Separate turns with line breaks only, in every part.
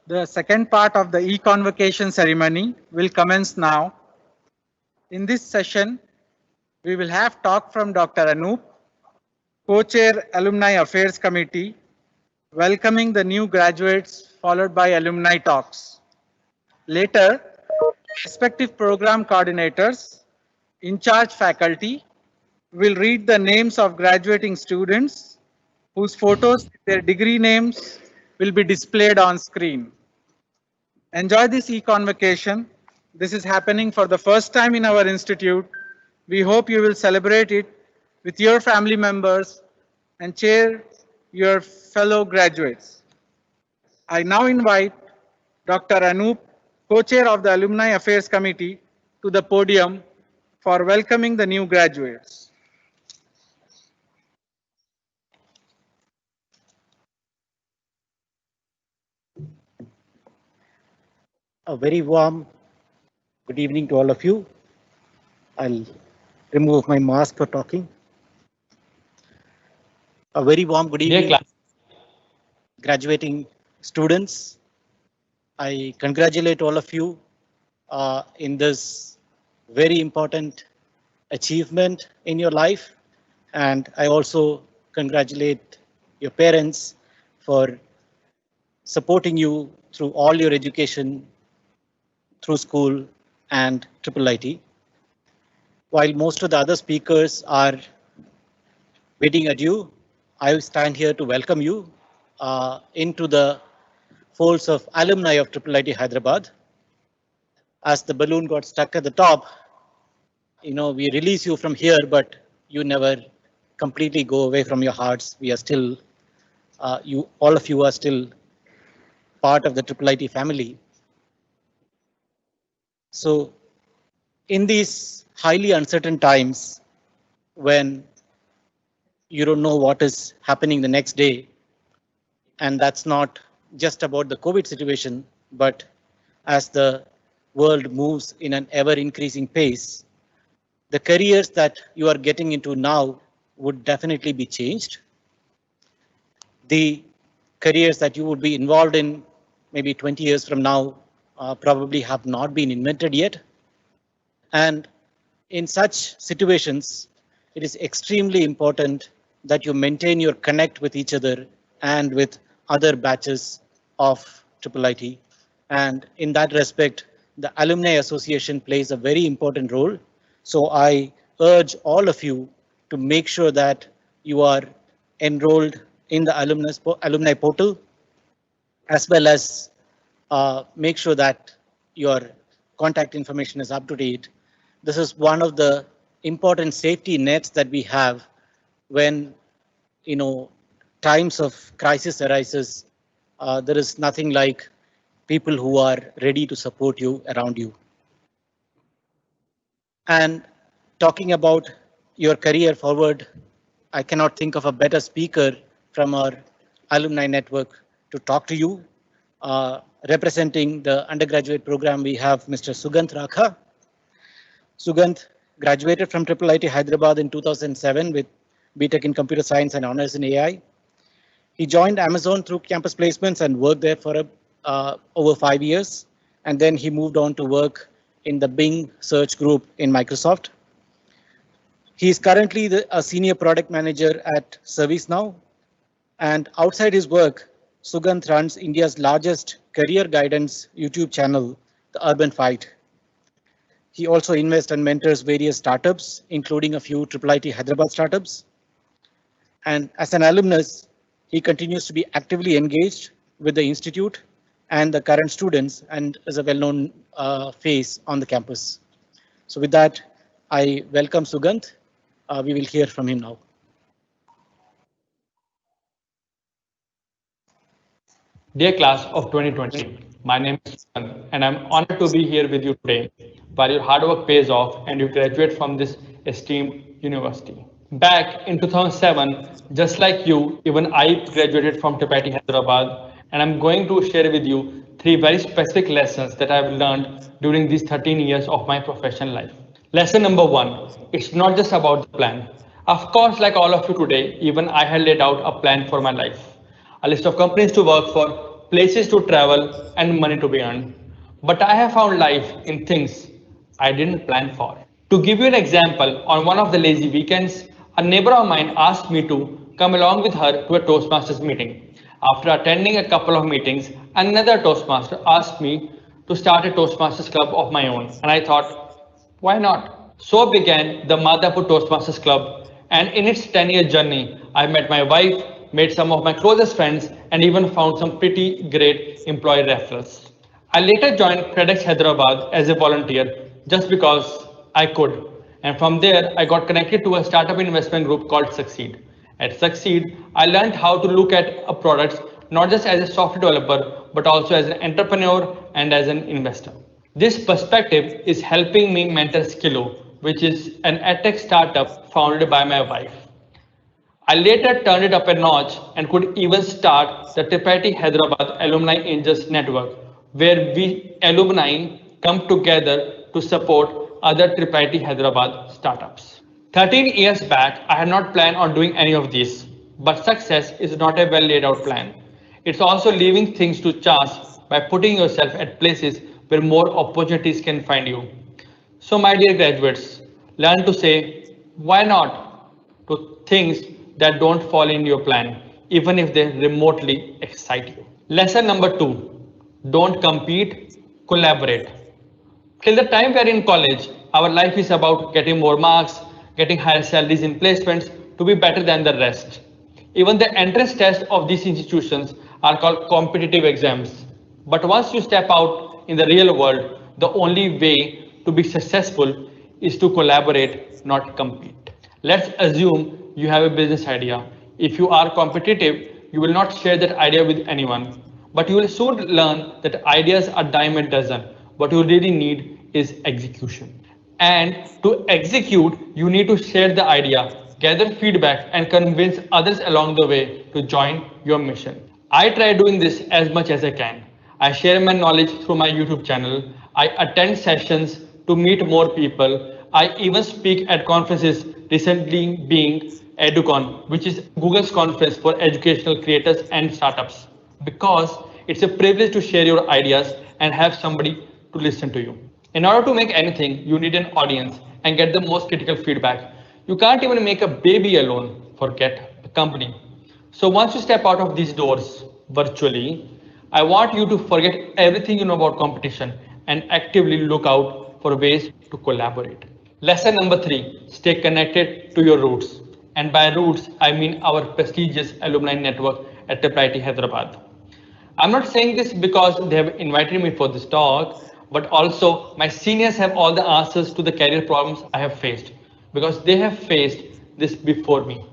The second part of the e-convocation ceremony will commence now. In this session, we will have talk from Dr. Anoop, Co-Chair Alumni Affairs Committee, welcoming the new graduates, followed by alumni talks. Later, respective program coordinators, in charge faculty, will read the names of graduating students whose photos with their degree names will be displayed on screen. Enjoy this e-convocation. This is happening for the first time in our institute. We hope you will celebrate it with your family members and cheer your fellow graduates. I now invite Dr. Anoop, co-chair of the Alumni Affairs Committee, to the podium for welcoming the new graduates.
A very warm good evening to all of you. I'll remove my mask for talking. A very warm good evening, graduating students. I congratulate all of you in this very important achievement in your life. And I also congratulate your parents for supporting you through all your education through school and IIIT. While most of the other speakers are waiting at you, I will stand here to welcome you into the folds of alumni of IIIT Hyderabad. As the balloon got stuck at the top, we release you from here, but you never completely go away from your hearts. We are still, all of you are still part of the IIIT family. So in these highly uncertain times, when you don't know what is happening the next day, and that's not just about the COVID situation, but as the world moves in an ever increasing pace, the careers that you are getting into now would definitely be changed. The careers that you would be involved in maybe 20 years from now probably have not been invented yet. And in such situations, it is extremely important that you maintain your connect with each other and with other batches of IIIT. And in that respect, the Alumni Association plays a very important role. So I urge all of you to make sure that you are enrolled in the alumni portal, as well as make sure that your contact information is up to date. This is one of the important safety nets that we have when times of crisis arises. There is nothing like people who are ready to support you around you. And talking about your career forward, I cannot think of a better speaker from our alumni network to talk to you. Representing the undergraduate program, we have Mr. Sugant Rakha. Sugant graduated from IIIT Hyderabad in 2007 with BTech in Computer Science and Honors in AI. He joined Amazon through campus placements and worked there for over 5 years. And then he moved on to work in the Bing search group in Microsoft. He is currently a senior product manager at ServiceNow. And outside his work, Sugant runs India's largest career guidance YouTube channel, The Urban Fight. He also invests and mentors various startups, including a few IIIT Hyderabad startups. And as an alumnus, he continues to be actively engaged with the institute and the current students, and is a well-known face on the campus. So with that, I welcome Sugant. We will hear from him now.
Dear class of 2020, my name is Sugant, and I'm honored to be here with you today, while your hard work pays off and you graduate from this esteemed university. Back in 2007, just like you, even I graduated from IIIT Hyderabad, and I'm going to share with you 3 very specific lessons that I've learned during these 13 years of my professional life. Lesson number 1, it's not just about the plan. Of course, like all of you today, even I had laid out a plan for my life. A list of companies to work for, places to travel, and money to be earned. But I have found life in things I didn't plan for. To give you an example, on one of the lazy weekends, a neighbor of mine asked me to come along with her to a Toastmasters meeting. After attending a couple of meetings, another Toastmaster asked me to start a Toastmasters club of my own, and I thought, why not? So began the Madhapur Toastmasters Club, and in its 10-year journey, I met my wife, made some of my closest friends, and even found some pretty great employee referrals. I later joined FedEx Hyderabad as a volunteer just because I could. And from there, I got connected to a startup investment group called Succeed. At Succeed, I learned how to look at a product not just as a software developer, but also as an entrepreneur and as an investor. This perspective is helping me mentor Skillo, which is an edtech startup founded by my wife. I later turned it up a notch and could even start the Tripartite Hyderabad Alumni Angels Network, where we alumni come together to support other Tripartite Hyderabad startups. 13 years back, I had not planned on doing any of this, but success is not a well laid out plan. It's also leaving things to chance by putting yourself at places where more opportunities can find you. So, my dear graduates, learn to say why not to things that don't fall in your plan, even if they remotely excite you. Lesson number 2, don't compete, collaborate. Till the time we are in college, our life is about getting more marks, getting higher salaries in placements to be better than the rest. Even the entrance tests of these institutions are called competitive exams. But once you step out in the real world, the only way to be successful is to collaborate, not compete. Let's assume you have a business idea. If you are competitive, you will not share that idea with anyone. But you will soon learn that ideas are dime a dozen. What you really need is execution. And to execute, you need to share the idea, gather feedback, and convince others along the way to join your mission. I try doing this as much as I can. I share my knowledge through my YouTube channel. I attend sessions to meet more people. I even speak at conferences, recently being EduCon, which is Google's conference for educational creators and startups, because it's a privilege to share your ideas and have somebody to listen to you. In order to make anything, you need an audience and get the most critical feedback. You can't even make a baby alone, forget a company. So once you step out of these doors virtually, I want you to forget everything you know about competition and actively look out for ways to collaborate. Lesson number 3, stay connected to your roots. And by roots, I mean our prestigious alumni network at Tripartite Hyderabad. I'm not saying this because they have invited me for this talk, but also my seniors have all the answers to the career problems I have faced because they have faced this before me.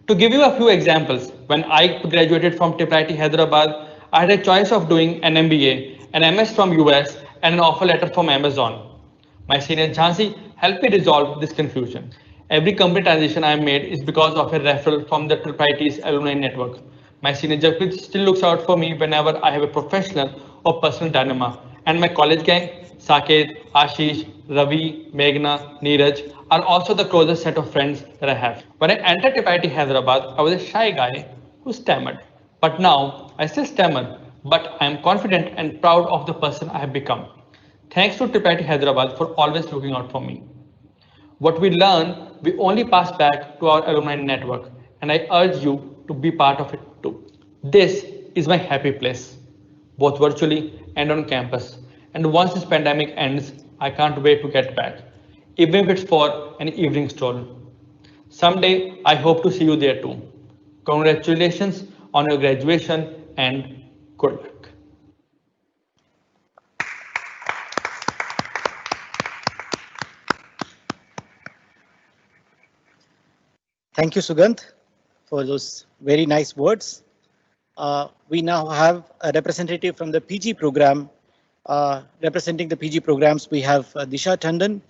To give you a few examples, when I graduated from Tripartite Hyderabad, I had a choice of doing an MBA, an MS from US, and an offer letter from Amazon. My senior Jhansi helped me resolve this confusion. Every company transition I made is because of a referral from the Tripartite's alumni network. My senior Japrit still looks out for me whenever I have a professional or personal dilemma. And my college gang, Saket, Ashish, Ravi, Meghna, Neeraj, are also the closest set of friends that I have. When I entered Tripartite Hyderabad, I was a shy guy who stammered. But now I still stammer, but I am confident and proud of the person I have become. Thanks to Tripartite Hyderabad for always looking out for me. What we learn, we only pass back to our alumni network, and I urge you to be part of it too. This is my happy place, both virtually and on campus. And once this pandemic ends, I can't wait to get back, even if it's for an evening stroll. Someday, I hope to see you there too. Congratulations on your graduation and good luck.
Thank you, Sugandh, for those very nice words. We now have a representative from the PG program. Representing the PG programs, we have Disha Tandon.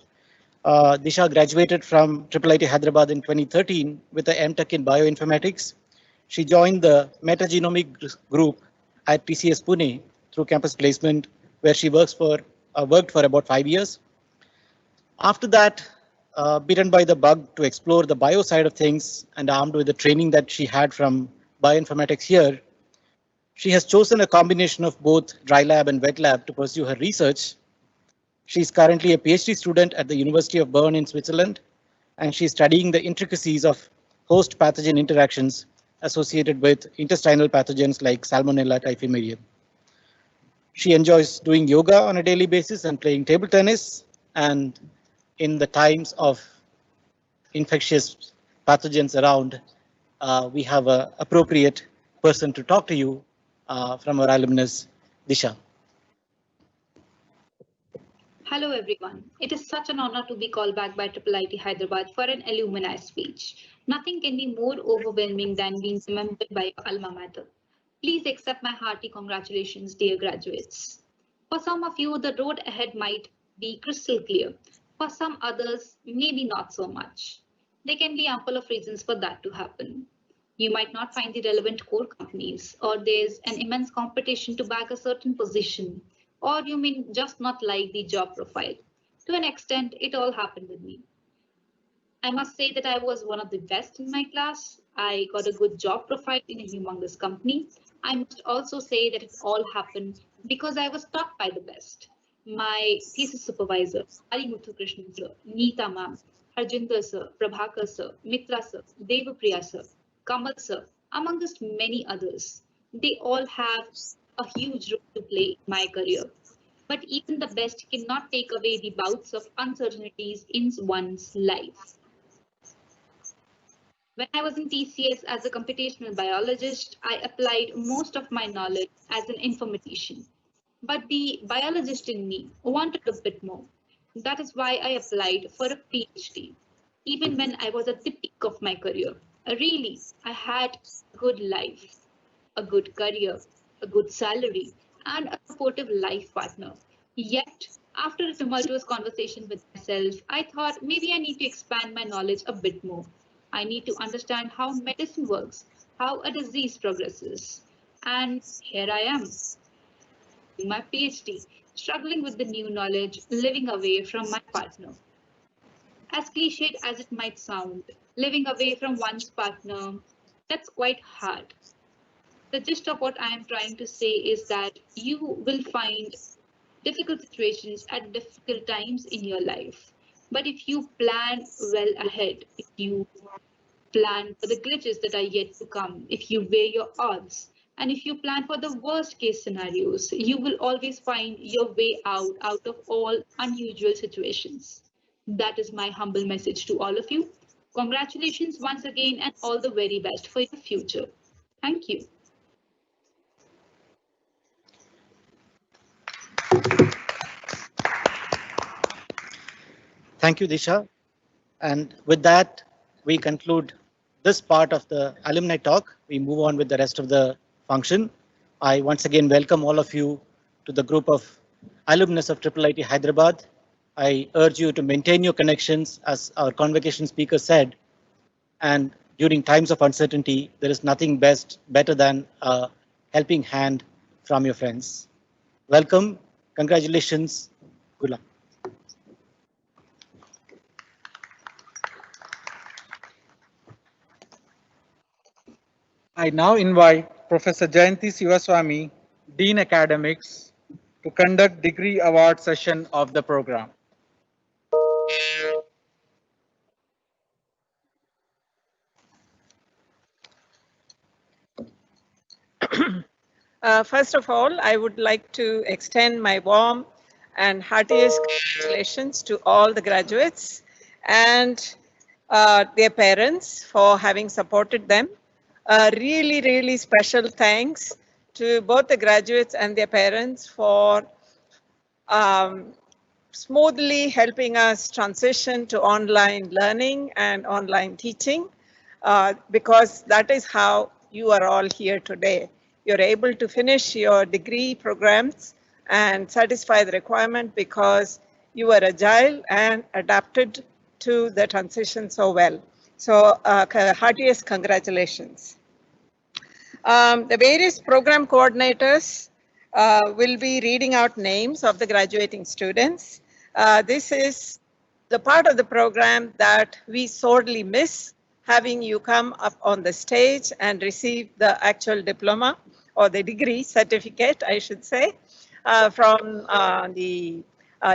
Disha graduated from IIIT Hyderabad in 2013 with a MTech in bioinformatics. She joined the metagenomic group at TCS Pune through campus placement, where she worked for about 5 years. After that, bitten by the bug to explore the bio side of things and armed with the training that she had from bioinformatics here, She has chosen a combination of both dry lab and wet lab to pursue her research. She is currently a PhD student at the University of Bern in Switzerland, and she is studying the intricacies of host pathogen interactions associated with intestinal pathogens like Salmonella typhimurium. She enjoys doing yoga on a daily basis and playing table tennis. And in the times of infectious pathogens around, we have an appropriate person to talk to you from our alumnus, Disha.
Hello everyone. It is such an honor to be called back by IIIT Hyderabad for an alumni speech. Nothing can be more overwhelming than being remembered by your alma mater. Please accept my hearty congratulations, dear graduates. For some of you, the road ahead might be crystal clear. For some others, maybe not so much. There can be ample of reasons for that to happen. You might not find the relevant core companies, or there's an immense competition to bag a certain position, or you may just not like the job profile. To an extent, it all happened with me. I must say that I was one of the best in my class. I got a good job profile in a humongous company. I must also say that it all happened because I was taught by the best. My thesis supervisor, Hari Muthukrishnan sir, Neeta ma'am, Harjinder sir, Prabhakar sir, Mitra sir, Devapriya sir, Kamal sir, amongst many others. They all have a huge role to play in my career. But even the best cannot take away the bouts of uncertainties in one's life. When I was in TCS as a computational biologist, I applied most of my knowledge as an informatician. But the biologist in me wanted a bit more. That is why I applied for a PhD. Even when I was at the peak of my career, really, I had a good life, a good career, a good salary, and a supportive life partner. Yet, after a tumultuous conversation with myself, I thought maybe I need to expand my knowledge a bit more. I need to understand how medicine works, how a disease progresses. And here I am, doing my PhD, struggling with the new knowledge, living away from my partner. As cliched as it might sound, living away from one's partner, that's quite hard. The gist of what I am trying to say is that you will find difficult situations at difficult times in your life. But if you plan well ahead, if you plan for the glitches that are yet to come, if you weigh your odds, and if you plan for the worst case scenarios, you will always find your way out of all unusual situations. That is my humble message to all of you. Congratulations once again and all the very best for your future. Thank you.
Thank you, Disha. And with that, we conclude this part of the alumni talk. We move on with the rest of the function. I once again welcome all of you to the group of alumnus of IIIT Hyderabad. I urge you to maintain your connections, as our convocation speaker said. And during times of uncertainty, there is nothing better than a helping hand from your friends. Welcome, congratulations, good luck.
I now invite Professor Jayanti Sivaswamy, Dean Academics, to conduct degree award session of the program.
First of all, I would like to extend my warm and heartiest congratulations to all the graduates and their parents for having supported them. Really special thanks to both the graduates and their parents for smoothly helping us transition to online learning and online teaching, because that is how you are all here today. You're able to finish your degree programs and satisfy the requirement because you were agile and adapted to the transition so well. So heartiest congratulations. The various program coordinators will be reading out names of the graduating students. This is the part of the program that we sorely miss, having you come up on the stage and receive the actual diploma. or the degree certificate, I should say, from the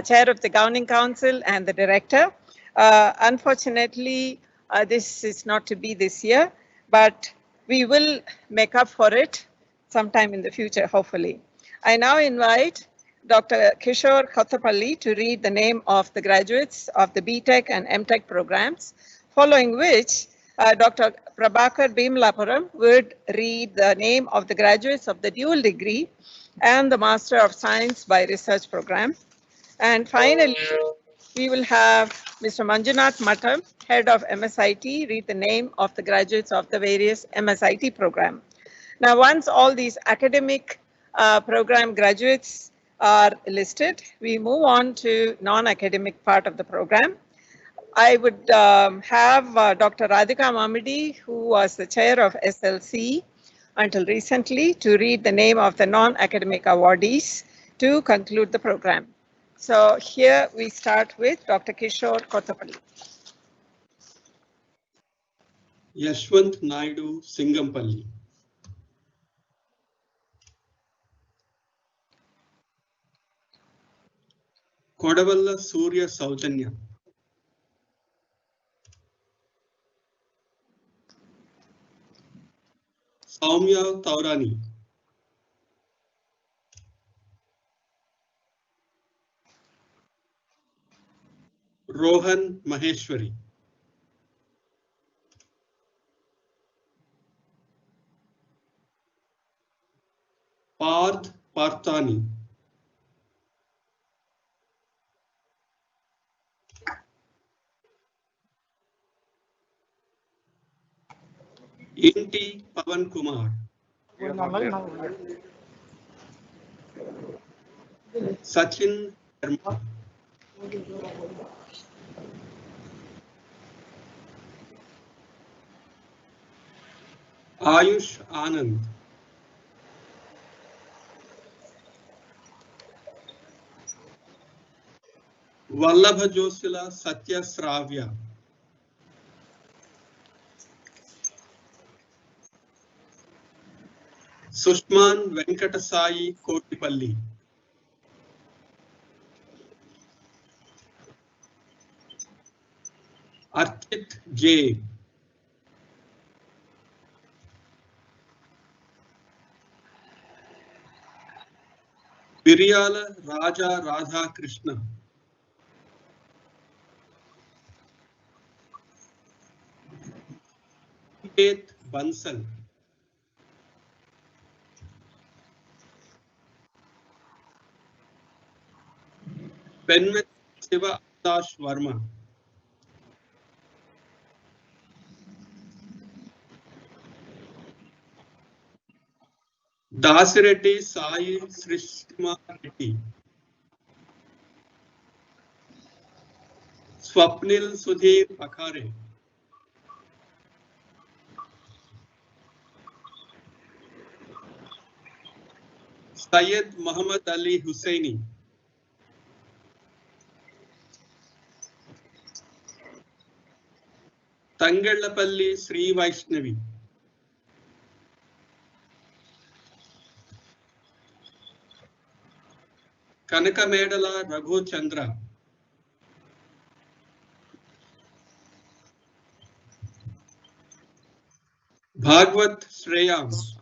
chair of the Governing Council and the director. Unfortunately, this is not to be this year, but we will make up for it sometime in the future, hopefully. I now invite Dr. Kishore Kothapalli to read the name of the graduates of the BTech and MTech programs, following which Dr. Prabhakar Bimlapuram would read the name of the graduates of the dual degree and the Master of Science by Research program. And finally, we will have Mr. Manjunath Matam, head of MSIT, read the name of the graduates of the various MSIT program. Now, once all these academic program graduates are listed, we move on to non-academic part of the program. I would have Dr. Radhika Mamidi, who was the chair of SLC until recently, to read the name of the non-academic awardees to conclude the program. So here we start with Dr. Kishore Kothapalli.
Yashwant Naidu Singampalli. Kodavalla Surya Sautanya. Soumya Taurani. Rohan Maheshwari. Parth Parthani. Inti Pavan Kumar. Sachin Sharma. Ayush Anand. Vallabha Josila Satya Sravya. Sushman Venkatasai Kotipalli. Archit J. Piriyala Raja Radha Krishna. Keith Bansal. Penmet Shiva Akash Verma. Dasireddy Sai Srishma Reddy. Swapnil Sudhir Akhare. Syed Muhammad Ali Hussaini. Tangallapalli Sri Vaishnavi. Kanakamedala Raghu Chandra. Bhagwat Shreyans.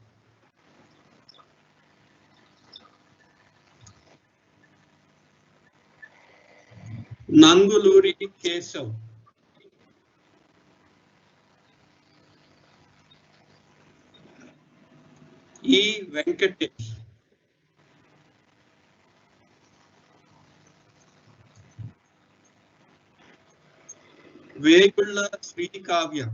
Nanguluri Kesav. E. Venkatesh. Vegulla Sri Kavya.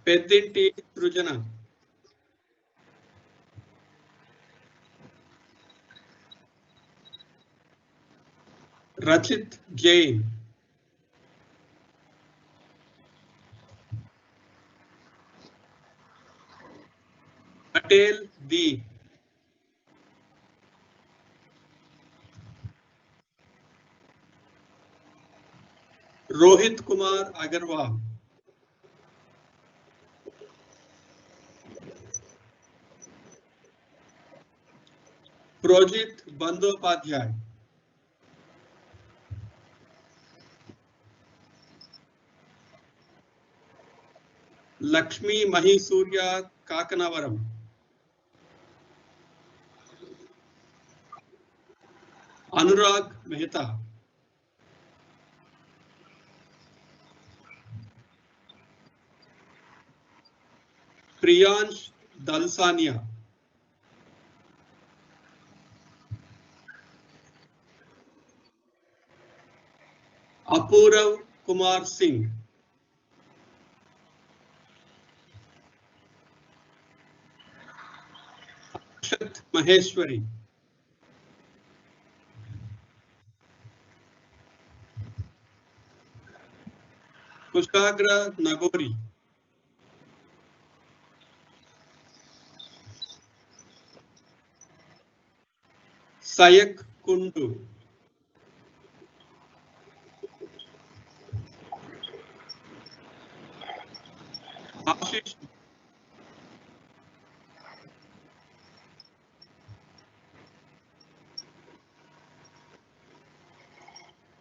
Peddinti Trujana. Rachit Jain. Patel D. Rohit Kumar Agarwal, प्रोजित Bandyopadhyay, Lakshmi महीसूर्या काकनावरम, अनुराग मेहता, प्रियांश दलसानिया, अपूरव कुमार सिंह, अक्षत महेश्वरी, कुशाग्र नगोरी, सयक कुंडू, आशीष,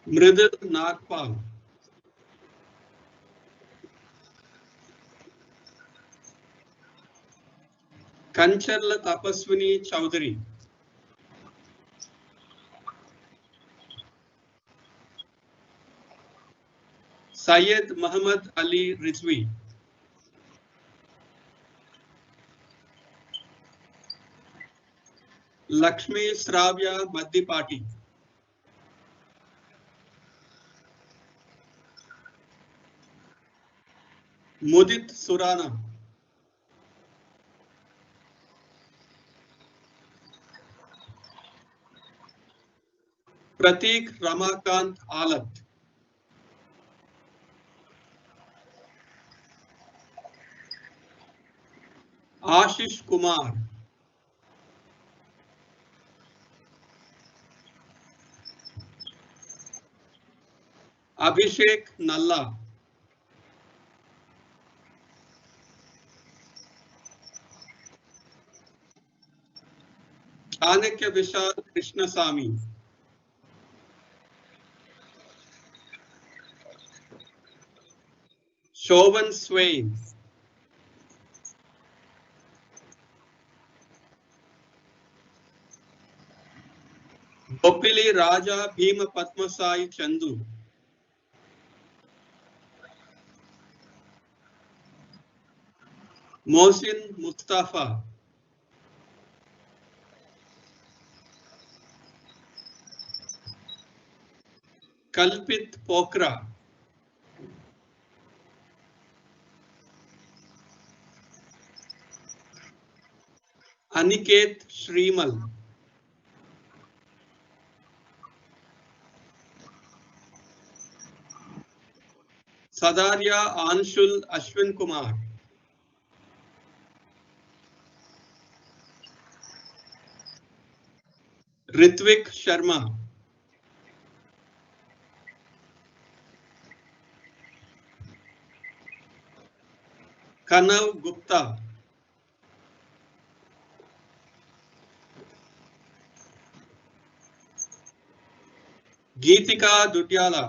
मृदुल नागपाल, कंचर्ल तपस्विनी चौधरी, सैयद मोहम्मद अली रिजवी, लक्ष्मी श्राव्या मद्दिपाटी, मुदित सुराना, प्रतीक रमाकांत आलत, आशीष कुमार, अभिषेक नल्ला, चाणक्य विशाल कृष्णसामी, शोभन स्वेन, बोपिली राजा भीम पद्मसाई चंदू, मोहसिन मुस्तफा, कल्पित पोखरा, अनिकेत श्रीमल, सदारिया आंशुल अश्विन कुमार, ऋत्विक शर्मा, कनव गुप्ता, गीतिका दुटियाला,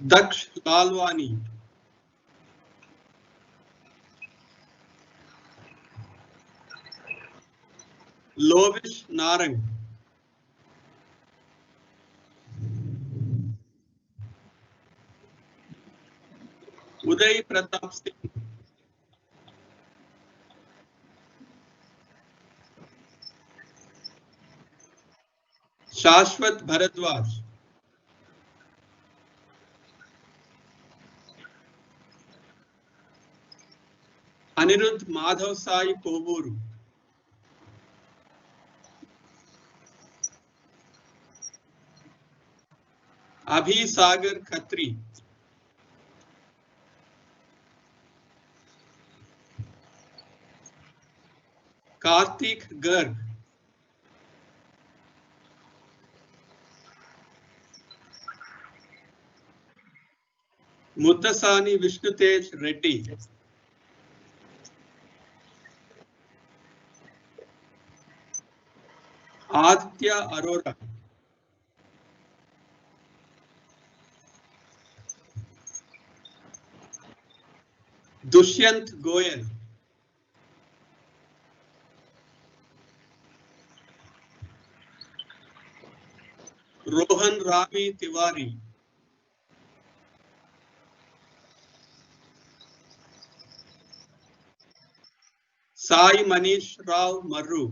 दक्ष लालवानी, लोविश नारंग, उदय प्रताप सिंह, शाश्वत भरद्वाज, अनिरुद्ध माधव साई कोबूरू, अभी सागर खत्री, कार्तिक गर्ग, ముద్దసాని విష్ణుతేజ్ రెడ్డి, ఆదిత్య అరోరా, దుష్యంత్ గోయల్, రోహన్ రావి తివారీ, సాయి మనీష్ రావ్ మర్రు,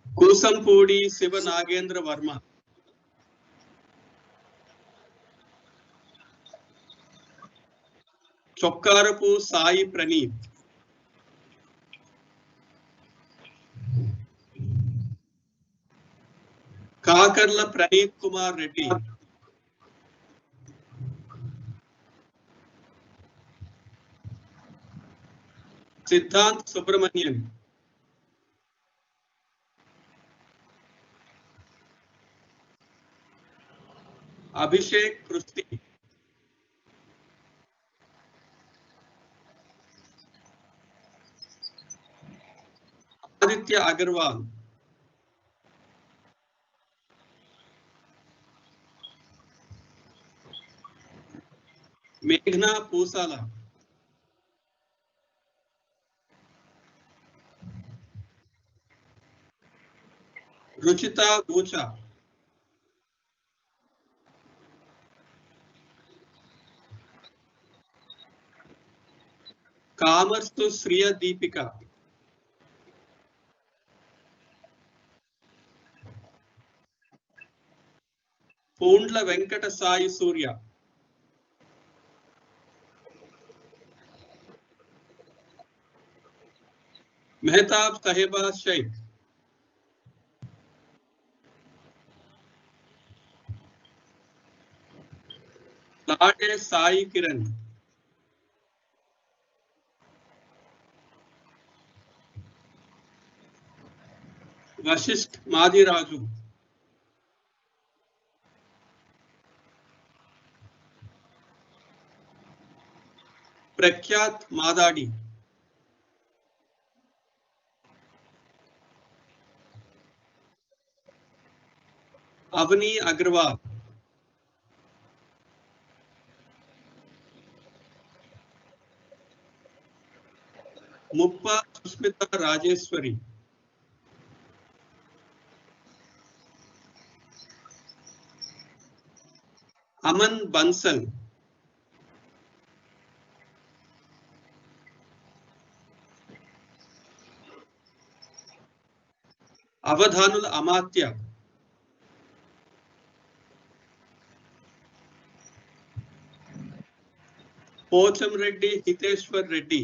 కూసంపూడి శివ నాగేంద్ర వర్మ, చొక్కారపు సాయి ప్రణీత్, కాకర్ల ప్రణీత్ కుమార్ రెడ్డి, సిద్ధాంత్ సుబ్రహ్మణ్యన్, అభిషేక్ కృష్టి, ఆదిత్య అగర్వాల్, మేఘ్నా పూసాల, రుచిత బూచా, కామర్స్తు శ్రియ దీపిక, పూండ్ల వెంకట సాయి సూర్య, మెహతాబ్ సాహెబా షైక్, లాడే సాయి కిరణ్, వశిష్ఠ్ మాదిరాజు, ప్రఖ్యాత్ మాదాడి, అవని అగర్వాల్, ముప్ప సుస్మిత రాజేశ్వరి, అమన్ బన్సల్, అవధానుల అమాత్య, పోచంరెడ్డి హితేశ్వర్ రెడ్డి,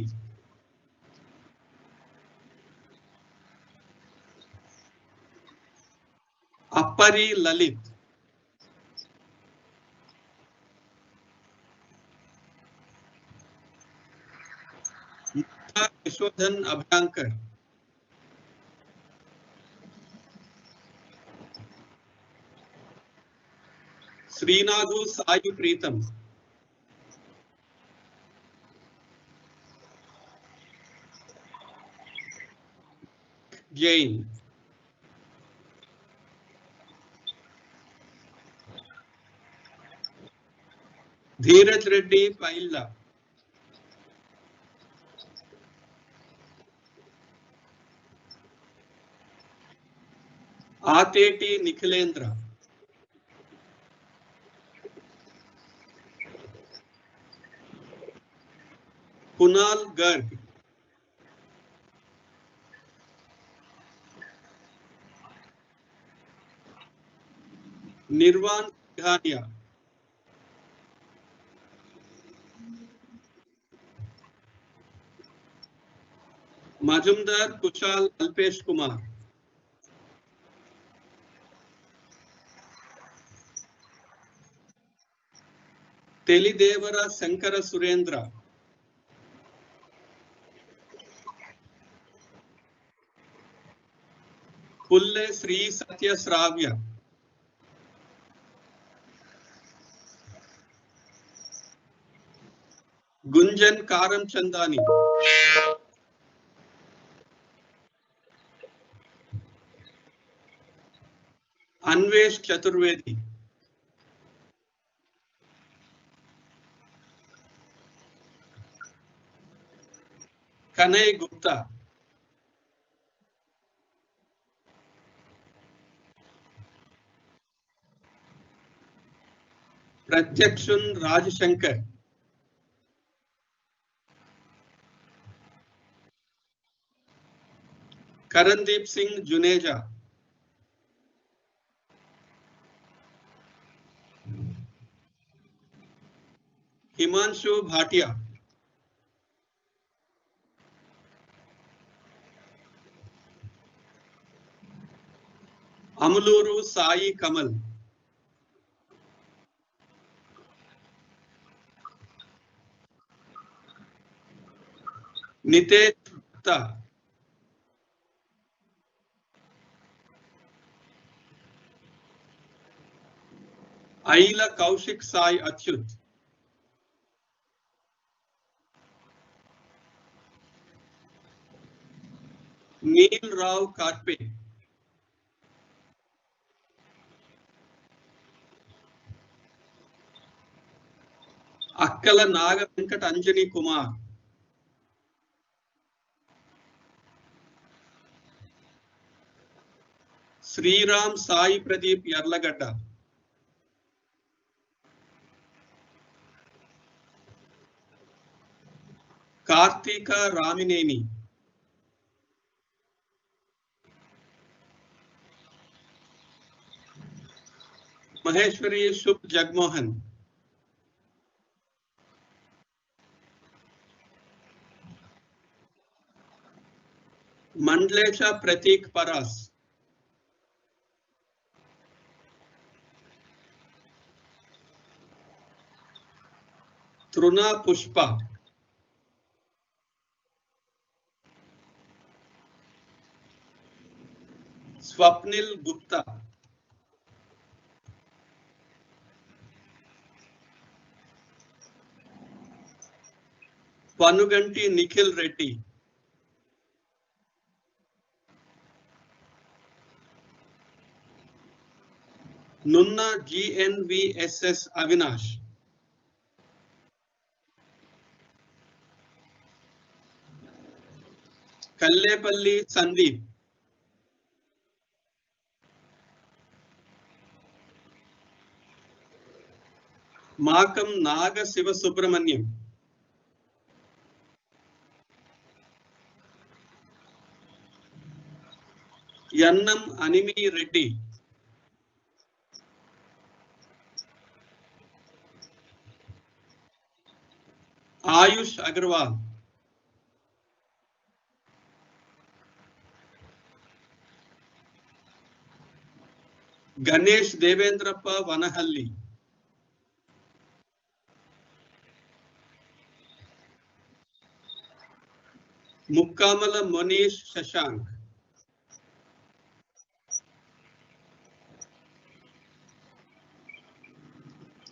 అప్పరి లలిత్, యశోధన్ అభ్యాంకర్, శ్రీనాథు సాయి ప్రీతం, జైన్, ధీరజ్ రెడ్డి పైల్లా, ఆతేటి నిఖిలేంద్ర, కునాల్ గర్గ్, నిర్వాణ్ ఘానియా, మజుందార్ కుశాల్ అల్పేష్ కుమార్, తెలిదేవర శంకర సురేంద్ర, పుల్లె శ్రీ సత్య శ్రావ్య, గుంజన్ కారం చందాని, అన్వేష్ చతుర్వేది, కనయ్ గుప్తా, ప్రత్యక్షున్ రాజశంకర్, కరణ్దీప్ సింగ్ జునేజా, హిమాంశు భాటియా, అమలూరు సాయి కమల్, నితేష్ గుప్తా, ఐల కౌశిక్ సాయి అచ్యుత్, నీల్ రావ్ కార్పే, అక్కల నాగ వెంకట అంజనీ కుమార్, శ్రీరామ్ సాయి ప్రదీప్ యర్లగడ్డ, కార్తీక రామినేని, మహేశ్వరి శుభ్ జగ్మోహన్, మండలేశ ప్రతీక్ పరాస్, తృణ పుష్ప, స్వప్నిల్ గుప్తా, పనుగంటి నిఖిల్ రెడ్డి, నున్న GNVSS అవినాష్, కల్లేపల్లి సందీప్, మాకం నాగ శివ సుబ్రహ్మణ్యం, యన్నం అనిమి రెడ్డి, ఆయుష్ అగర్వాల్, గణేష్ దేవేంద్రప్ప వనహల్లి, ముక్కామల మనీష్ శశాంక్,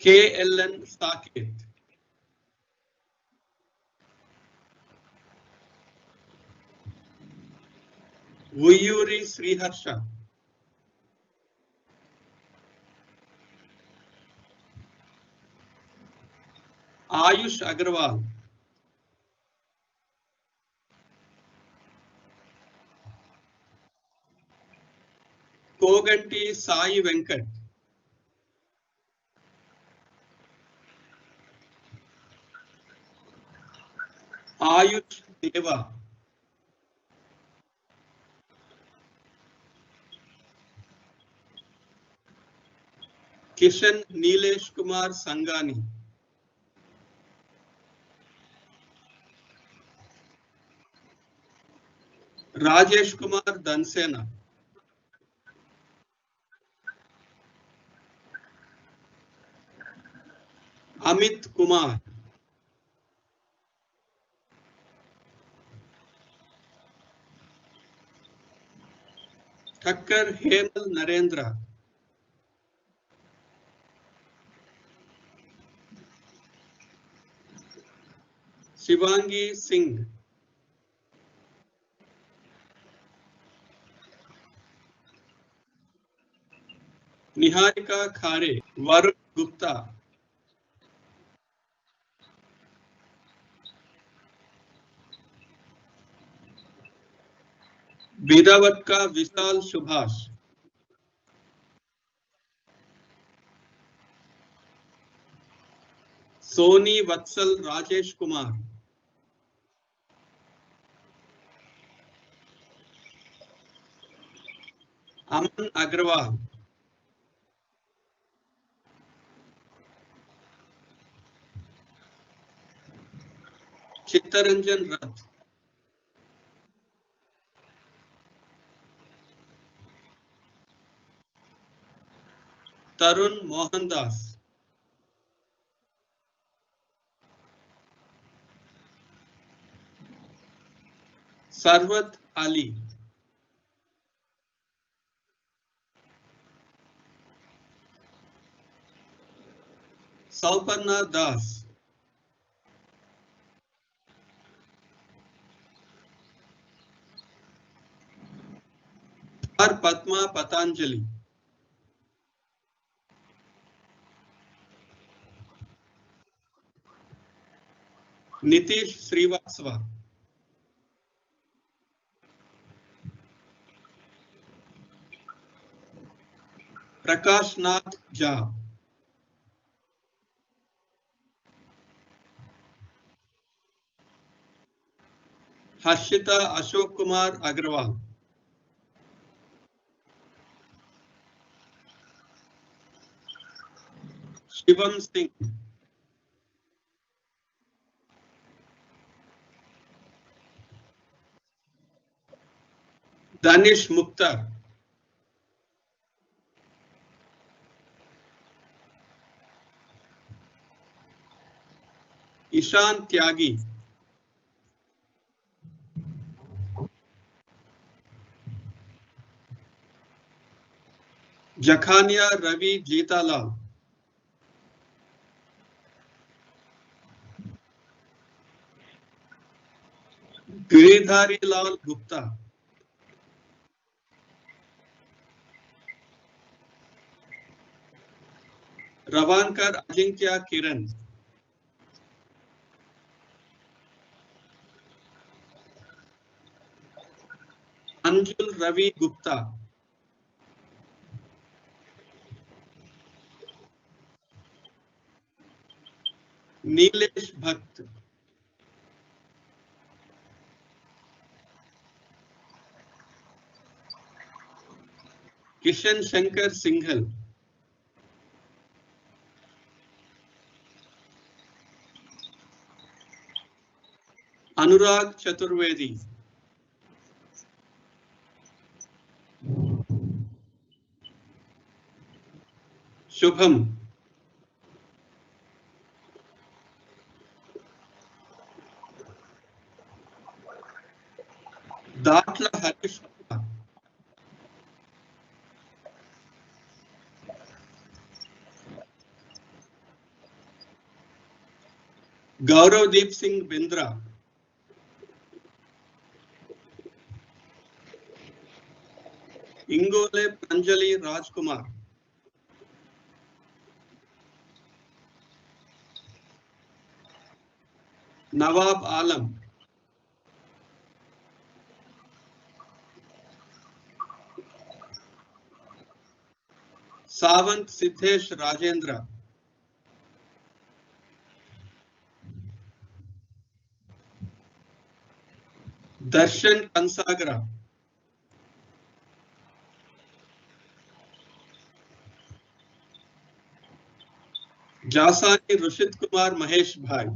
KLN సాకేత్, ఉయ్యూరి శ్రీహర్ష, ఆయుష్ అగర్వాల్, కోగంటి సాయి వెంకట్, ఆయుష్ దేవా, Kishan Nilesh Kumar Sangani, Rajesh Kumar ధన్సేన, Amit Kumar, Thakkar Hemal Narendra. Shivangi Singh. Niharika Khare. Varun Gupta. Bidavatka Vishal Subhash. Soni Vatsal Rajesh Kumar. Aman Agrawal. Chittaranjan Rath. Tarun Mohandas. Sarwat Ali. Sauparna Das. R. Padma Patanjali. Nitish Srivastava. Prakash Nath Jha. Harshita Ashok Kumar Agrawal. Shivam Singh. Danish Mukhtar. Ishan Tyagi. Jakhania Ravi Jeetalal. Giridhari Lal Gupta. Ravankar Ajinkya Kiran. Anjul Ravi Gupta. Nilesh Bhatt. Kishan Shankar Singhal. Anurag Chaturvedi. Shubham. Datla Harish. Gaurav Deep Singh Bindra. Ingole Pranjali Rajkumar. Nawab Alam. Savant Siddhesh Rajendra. Darshan Kansagra. Jasani Rushit Kumar Mahesh Bhai.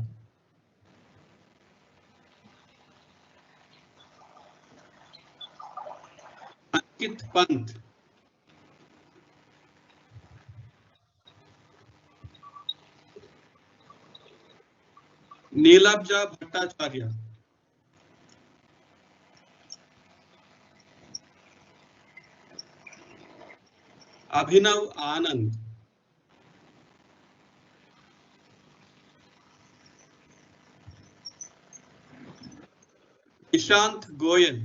Ankit Pant. Neelabja Bhattacharya. अभिनव आनंद, ईशांत गोयल,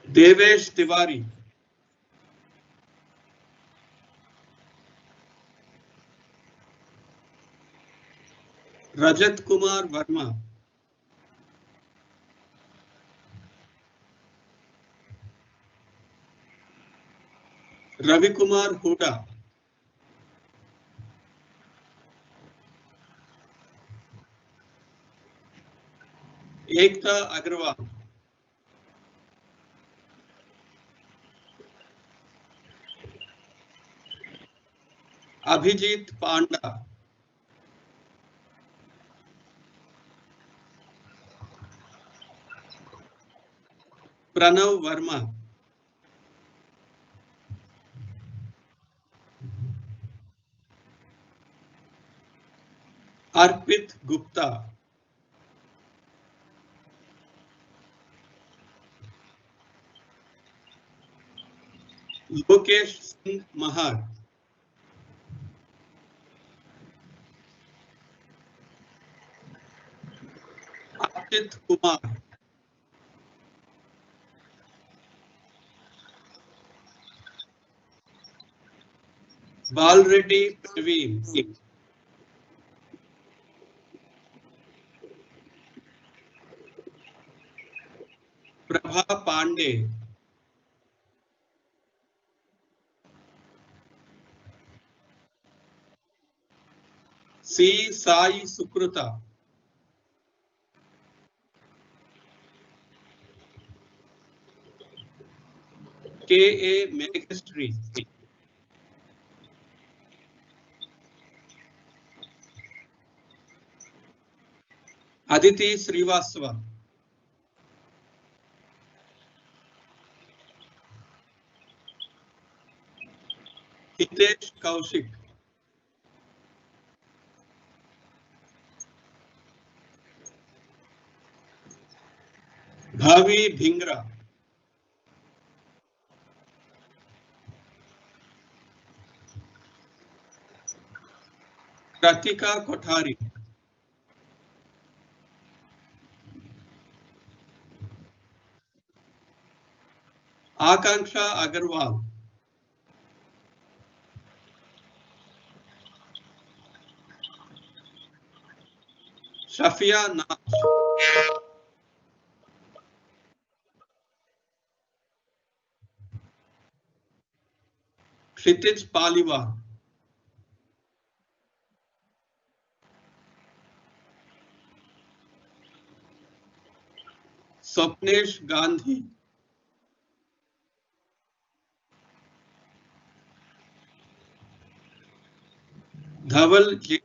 देवेश तिवारी, रजत कुमार वर्मा, रवि कुमार हुडा, एकता अग्रवाल, अभिजीत पांडा, प्रणव वर्मा, अर्पित गुप्ता, लोकेश सिंह महार, अक्षित कुमार, बालरेड्डी प्रवीण, प्रभा पांडे, सी साई सुकृता, के ए मेघश्री, अदिति श्रीवास्तव, हितेश कौशिक, भावी भिंगरा, कृतिका कोठारी, आकांक्षा अग्रवाल, शफिया नाज, क्षितिज पालीवाल, स्वप्नेश गांधी, धवल जे,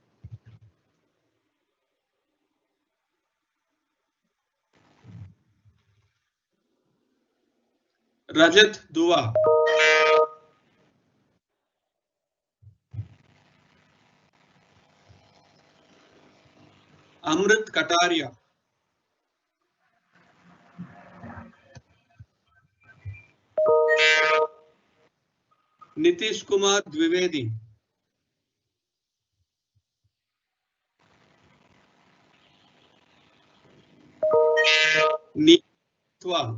रजत दुआ, अमृत कटारिया, नीतीश कुमार द्विवेदी, नीतवाल,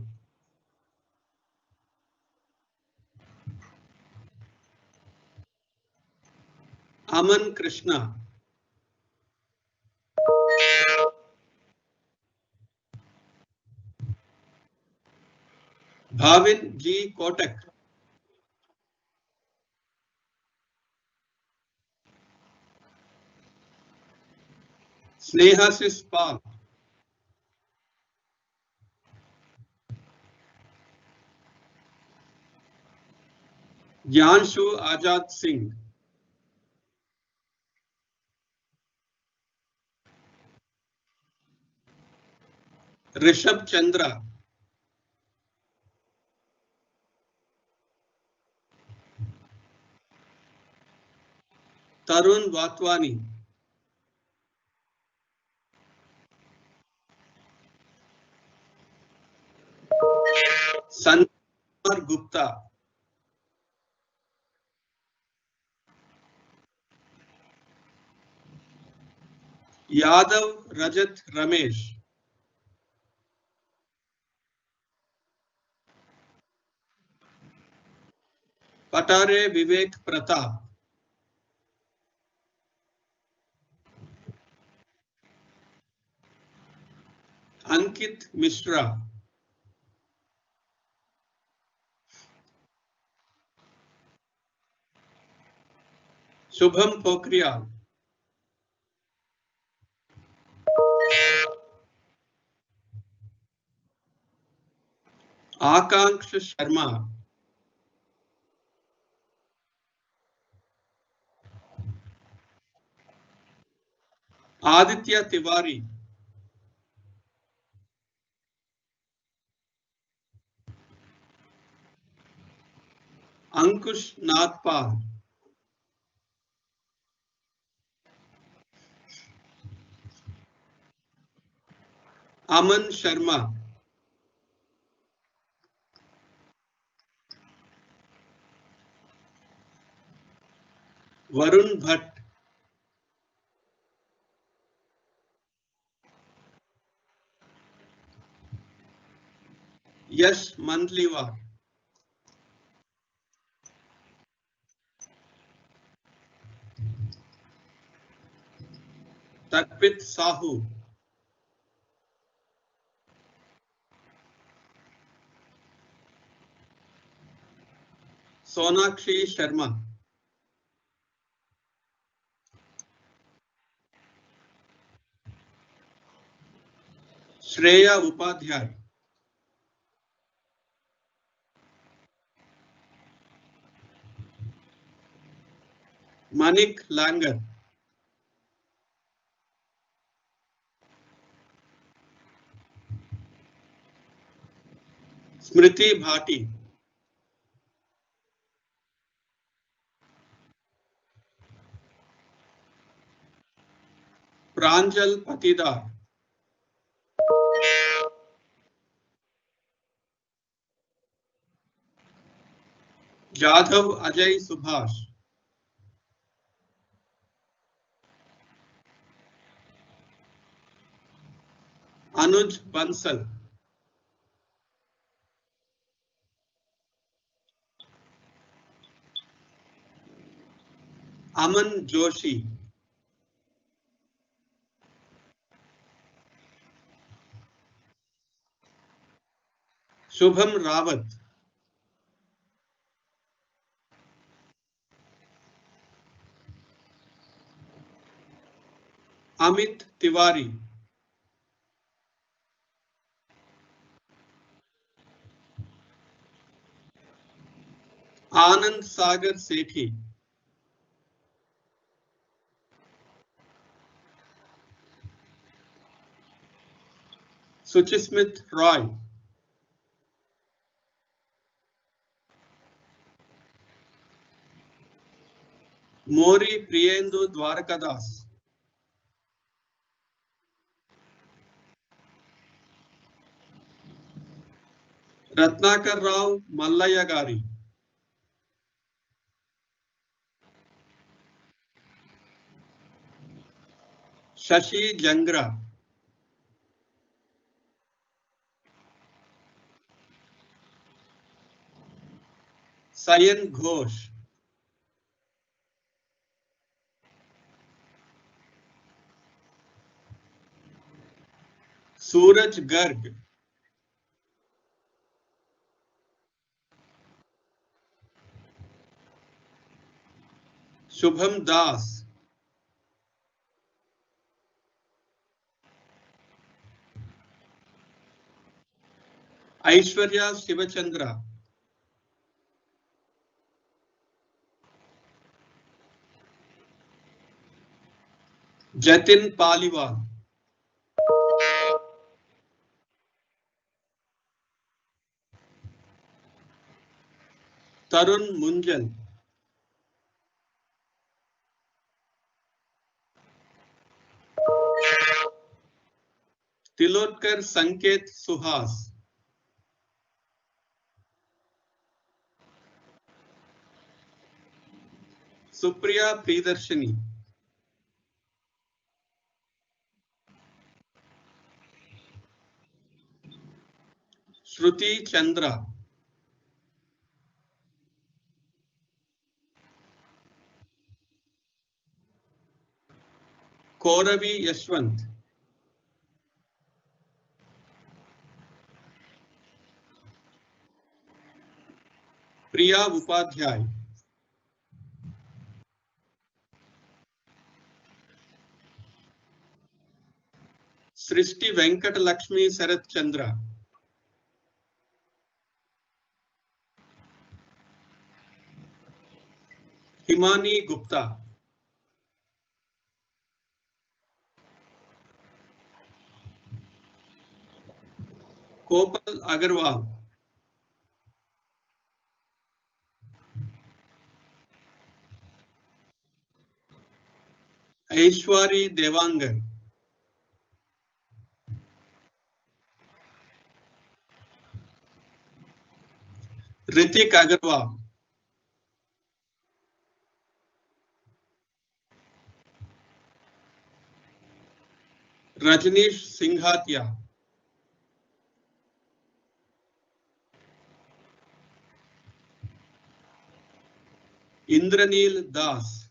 अमन कृष्णा, भाविन जी कोटक, स्नेहाशिष पाल, ज्ञानशु आजाद सिंह, ऋषभ चंद्रा, तरुण वातवानी, Sanjay Gupta, Yadav Rajat Ramesh, Patare Vivek Pratap, Ankit Mishra, Shubham Pokhriyal, Akanksh Sharma, Aditya Tiwari, Ankush Nagpal, Aman Sharma, Varun Bhatt, Yash Mandliwar, Tarpit Sahu, Sonakshi Sharma, Shreya Upadhyay, Manik Langar, Smriti Bhati, Pranjal Patidar, Jadhav Ajay Subhash, Anuj Bansal, Aman Joshi, Shubham Rawat, Amit Tiwari, Anand Sagar Sethi, Suchismit Roy, Mori Priyendu Dwarkadas, Ratnakar Rao Mallaya Gari, Shashi Jangra, Sayan Ghosh, Suraj Garg, Shubham Das, Aishwarya Shivachandra, Jatin Paliwal, Tarun Munjal, Tilotkar Sanket Suhas, Supriya Pridarshini. Shruti Chandra. Koravi Yashwant. Priya Upadhyay. Srishti Venkat Lakshmi Sarath Chandra. Himani Gupta. Kopal Agarwal. Aishwari Devangar. Ritik Agarwal. Rajneesh Singhatia. Indranil Das.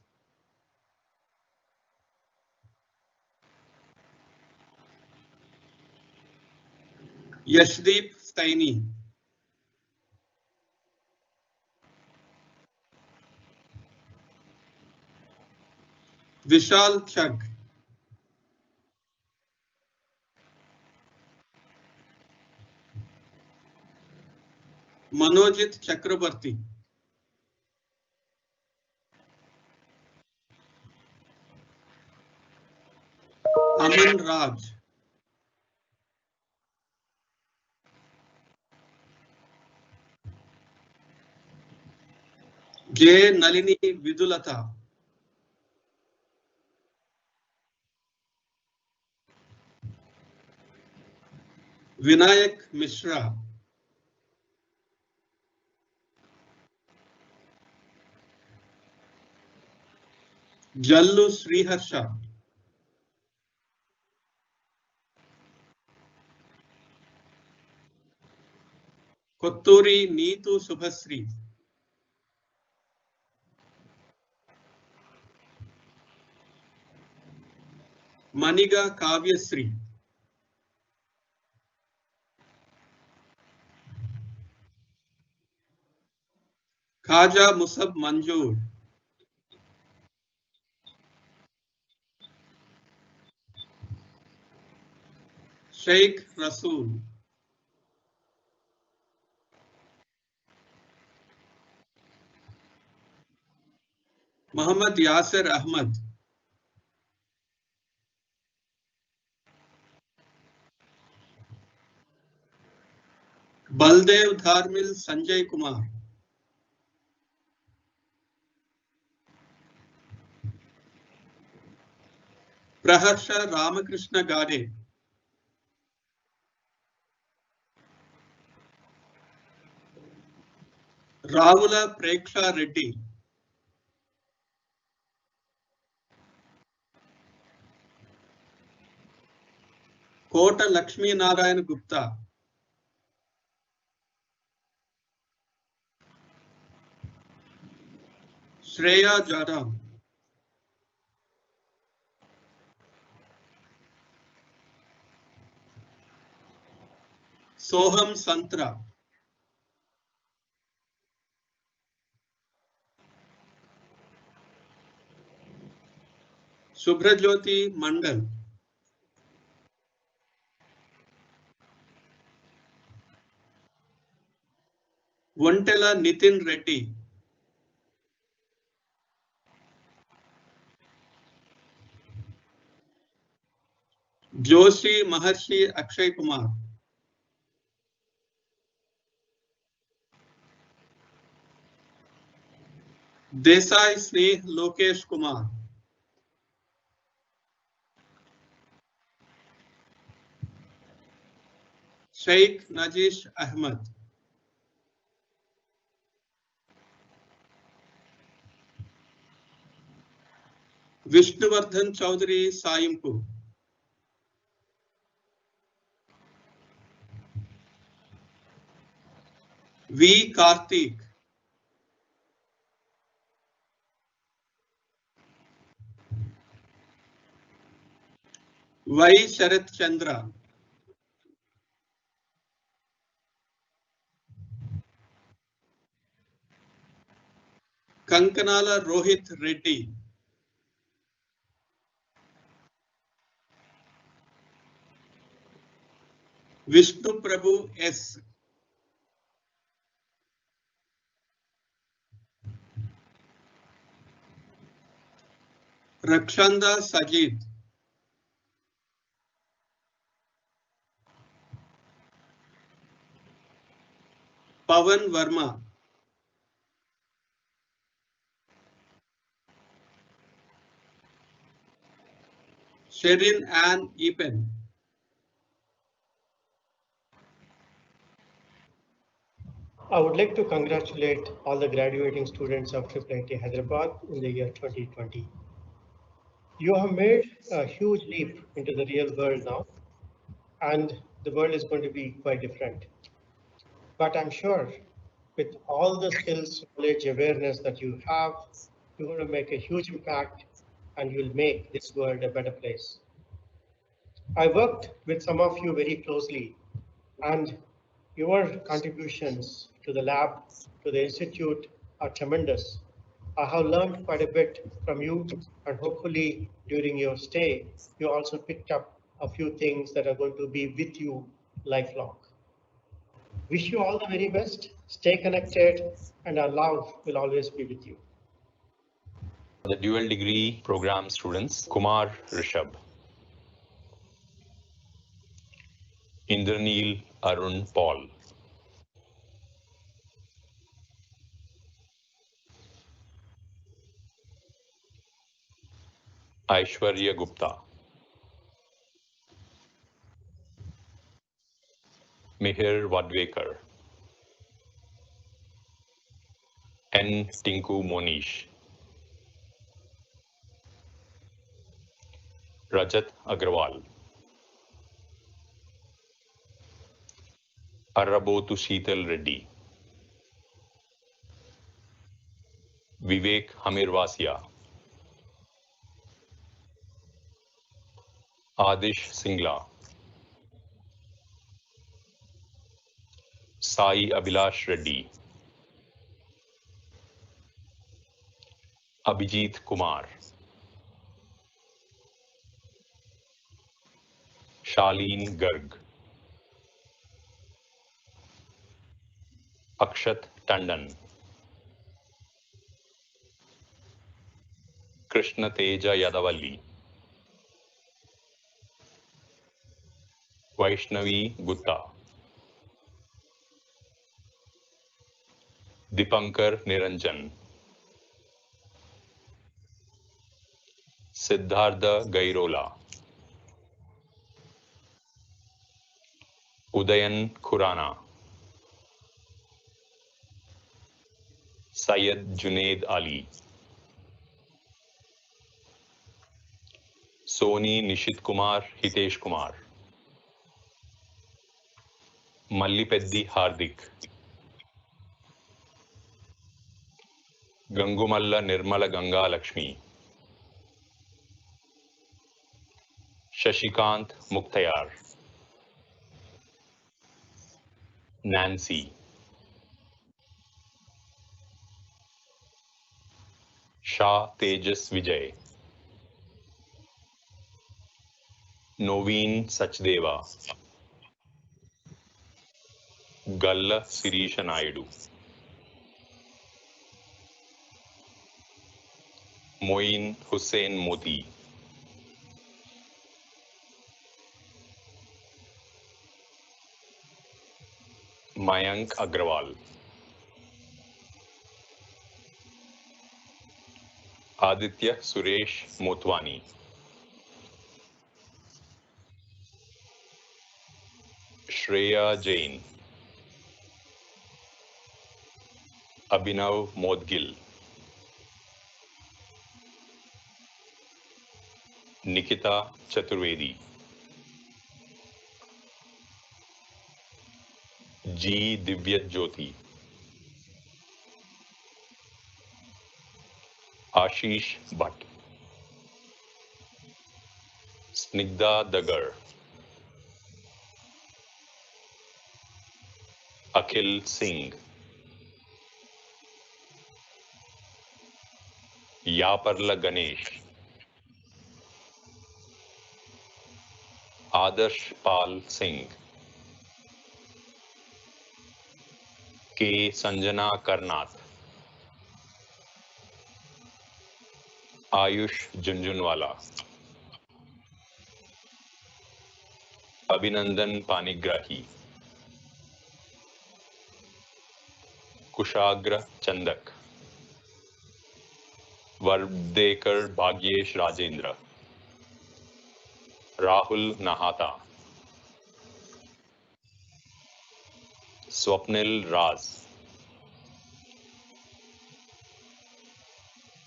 Yashdeep Staini. Vishal Chag. Manojit Chakrabarti. Aman Raj. J. Nalini Vidulata. Vinayak Mishra. Jallu Sriharsha. Kotturi Neetu Subhasri. Maniga Kavyasri. Khaja Musab Manjoor. Sheikh Rasool. Muhammad Yasir Ahmad. Baldev Dharmil Sanjay Kumar. Praharsha Ramakrishna Gade. Ravula Preksha Reddy. Kota Lakshmi Narayan Gupta. Shreya Jadam. Soham Santra. Subhrajyoti Mandal. Vantela Nitin Reddy. Joshi Maharshi Akshay Kumar. Desai Sneh Lokesh Kumar. Sheikh Najish Ahmad. Vishnuvardhan Chaudhary Sayimpu. V. Karthik. Y. Sharath Chandra. Kankanala Rohit Reddy. Vishnu Prabhu S. Rakshanda Sajid. Pavan Verma. Sherin Ann Epen.
I would like to congratulate all the graduating students of IIIT Hyderabad in the year 2020. You have made a huge leap into the real world now, and the world is going to be quite different. But I'm sure with all the skills, knowledge, awareness that you have, you're going to make a huge impact and you'll make this world a better place. I worked with some of you very closely, and your contributions to the lab, to the institute are tremendous. I have learned quite a bit from you, and hopefully during your stay, you also picked up a few things that are going to be with you lifelong. Wish you all the very best. Stay connected, and our love will always be with you.
The dual degree program students, Kumar Rishabh, Indraneel Arun Paul, Aishwarya Gupta, Mihir Vadvekar, N. Tinku Monish, Rajat Agrawal, Arrabotu Sheetal Reddy, Vivek Hamirvasia, Adish Singla, Sai Abhilash Reddy, Abhijit Kumar, Shaleen Garg, Akshat Tandon, Krishna Teja Yadavalli, Vaishnavi Gupta, Dipankar Niranjan, Siddhartha Gairola, Udayan Khurana, Syed Junaid Ali, Soni Nishit Kumar Hitesh Kumar, Mallipeddi Hardik, Gangumalla Nirmala Ganga Lakshmi, Shashikant Muktayar, Nancy, Shah Tejas Vijay, Noveen Sachdeva, Galla Sirisha Naidu, Moin Hussain Modi, Mayank Agrawal, Aditya Suresh Motwani, Shreya Jain, Abhinav Modgil, Nikita Chaturvedi, जी दिव्य ज्योति, आशीष भट्ट, स्निग्धा दगर, अखिल सिंह, यापरल गणेश, आदर्श पाल सिंह, के संजना करनाथ, आयुष झुंझुनवाला, अभिनंदन पानिग्राही, कुशाग्र चंदक, वर्देकर भाग्येश राजेंद्र, राहुल नहाता, स्वप्निल राज,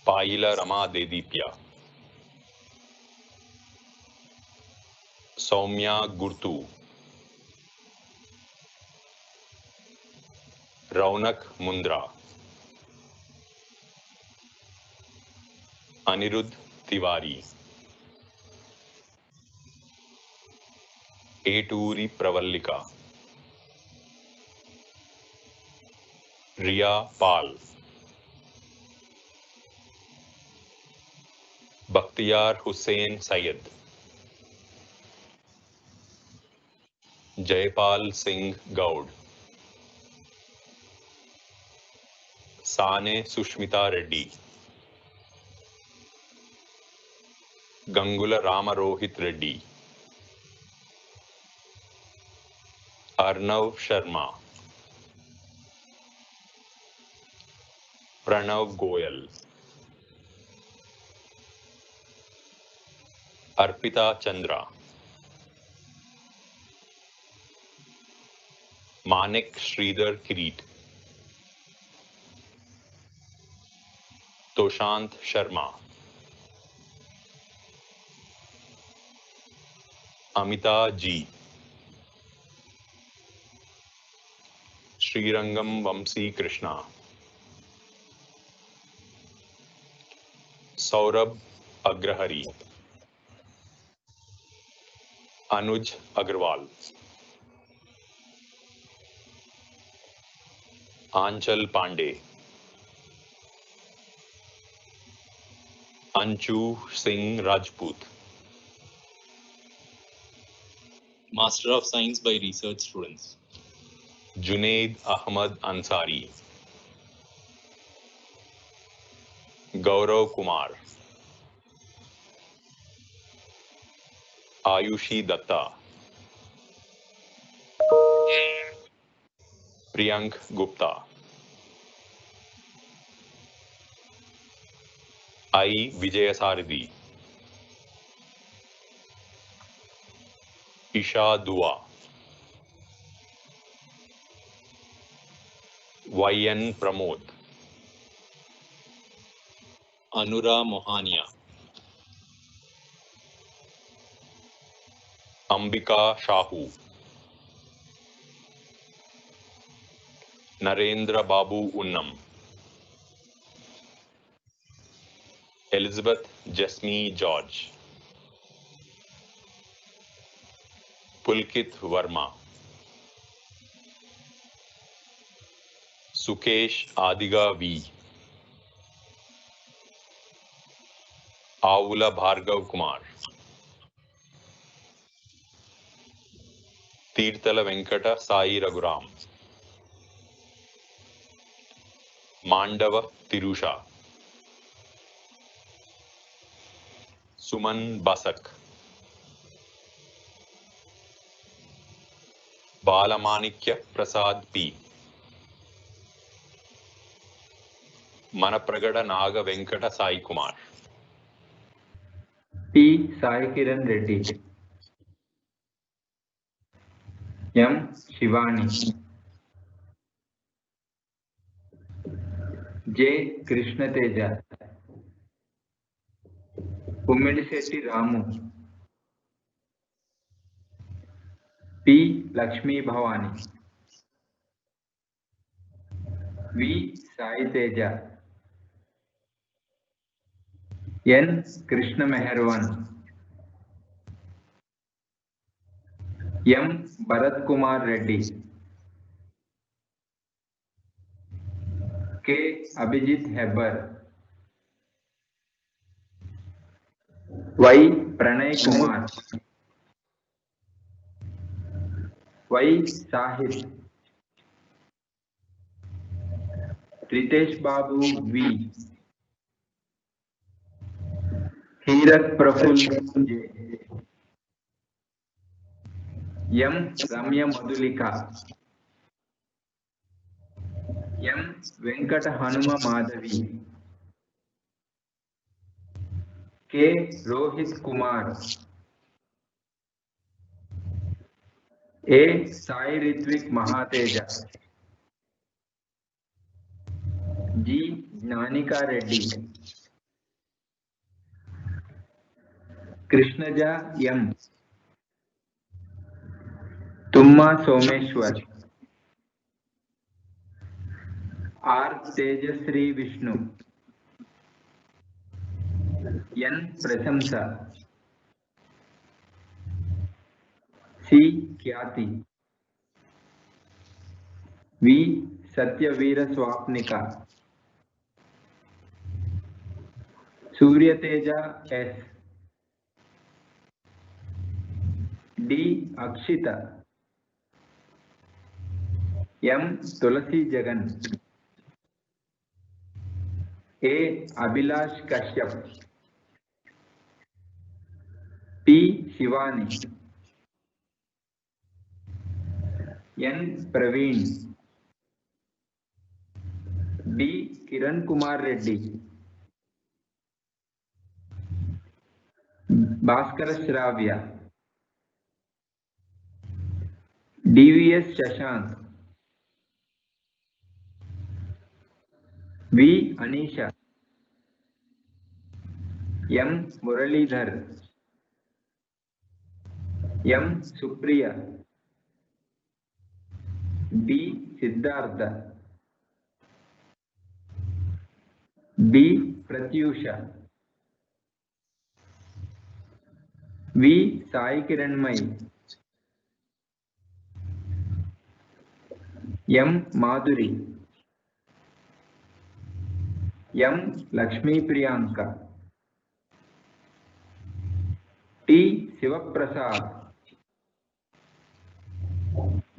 पाइला रमा देदीप्या, सौम्या गुर्तू, रौनक मुंद्रा, अनिरुद्ध तिवारी, एटूरी प्रवल्लिका, रिया पाल, बख्तियार हुसैन सैयद, जयपाल सिंह गौड़, साने सुष्मिता रेड्डी, गंगुल रामरोहित रेड्डी, अर्णव शर्मा, प्रणव गोयल, अर्पिता चंद्रा, मानिक श्रीधर किरीट, तोशांत शर्मा, अमिता जी, श्रीरंगम वंशी कृष्णा, सौरभ अग्रहरी, अनुज अग्रवाल, आंचल Pandey, Anshu Singh Rajput,
Master of Science by Research students.
Junaid Ahmad Ansari, Gaurav Kumar, Ayushi Dutta, Priyank Gupta, I विजयसारथी, Isha Dua, YN Pramod,
Anura Mohania,
Ambika Shahu, Narendra Babu Unnam, Elizabeth Jasmi George, Pulkit Verma, Sukesh Adiga V, Aula Bhargav Kumar, Teerthal Venkat Sai Raghuram, Mandava Thirusha, Suman Basak, Balamanikya Prasad P, Manapragada Naga Venkat Sai Kumar,
P Sai Kiran Reddy, M Shivani, J Krishna Teja, Kummedisetti Ramu, P. Lakshmi Bhavani, V. Sai Teja, N. Krishna Meherwan, M. Bharat Kumar Reddy, K. Abhijit Hebbar, Y. Pranay Kumar, Y. Sahit, Ritesh Babu V, Hirak Praful J, M. Ramya Madhulika, M. Venkata Hanuma Madhavi, K. Rohit Kumar, A. Sai Ritvik Mahateja, G. Jnanika Reddy, Krishnaja M, Tumma Someshwar, R. Tejasri Vishnu, N. Prasamsa, C. Kyati, V. Satyavira Swapnika, Suryateja S, D. Akshita, M. Tulasi Jagan, A. Abhilash Kashyap, P. Shivani, N. Praveen, D. Kiran Kumar Reddy, Bhaskara Shravya, DVS Shashank, V. Anisha, M. Muralidhar, M. Supriya, D. Siddhartha, B. Pratyusha, V. Sai Kiranmai, M. Madhuri, M. Lakshmi Priyanka, T. Sivaprasad,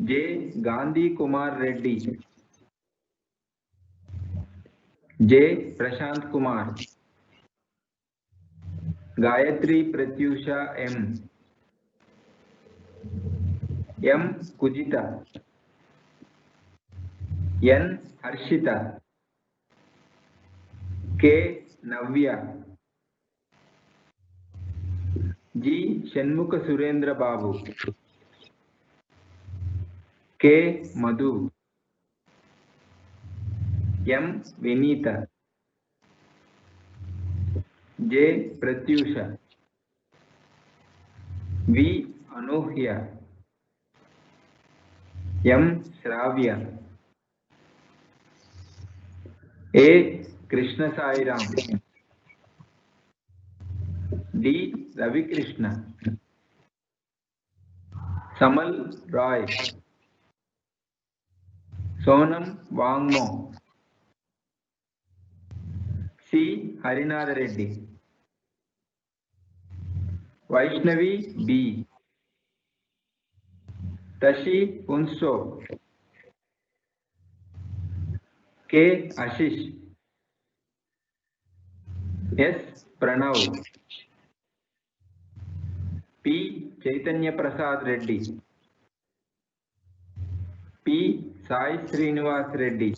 J. Gandhi Kumar Reddy, J. Prashant Kumar, Gayatri Pratyusha M, M. Kujita, N. Harshita, K. Navya, G. Shanmukha Surendra Babu, K. Madhu, M. Vinita, J. Pratyusha, V. Anuhya, M. Shravya, A. Krishna Sairam, D. Ravi Krishna, Samal Roy, Sonam Wangmo, C. Harinada Reddy, Vaishnavi B, Tashi Punso, K. Ashish, S. Pranav, P. Chaitanya Prasad Reddy, P. Sai Srinivas Reddy,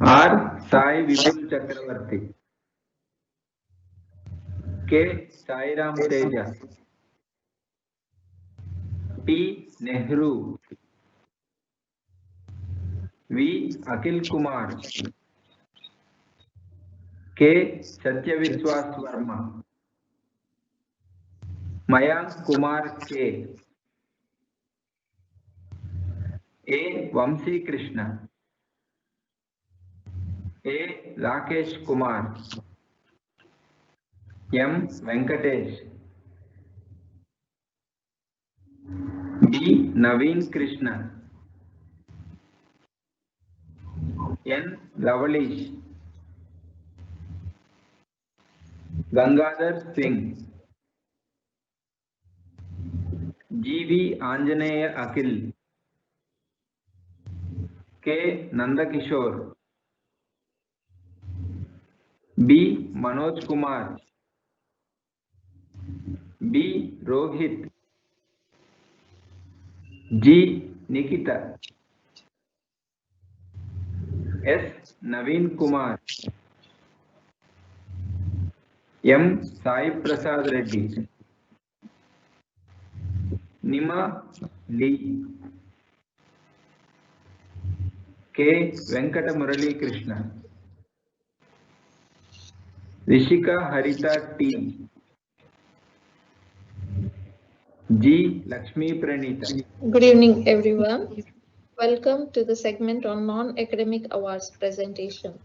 R. Sai Vipul Chakravarti, K. Sairam Teja, P. Nehru, V. Akhil Kumar, K. Satyavishwas Verma. Mayank Kumar K. A. Vamsi Krishna. A. Rakesh Kumar. M. Venkatesh. B. Naveen Krishna. N. Lavalish. Gangadhar Singh. G.V. Anjaneya Akhil. K. Nandakishore. B. Manoj Kumar. B. Rohit. G. Nikita. S. Naveen Kumar. M. Sai Prasad Reddy. Nima Lee. K. Venkata Murali Krishna. Rishika Harita T. G. Lakshmi Pranita.
Good evening, everyone. Welcome to the segment on non-academic awards presentation.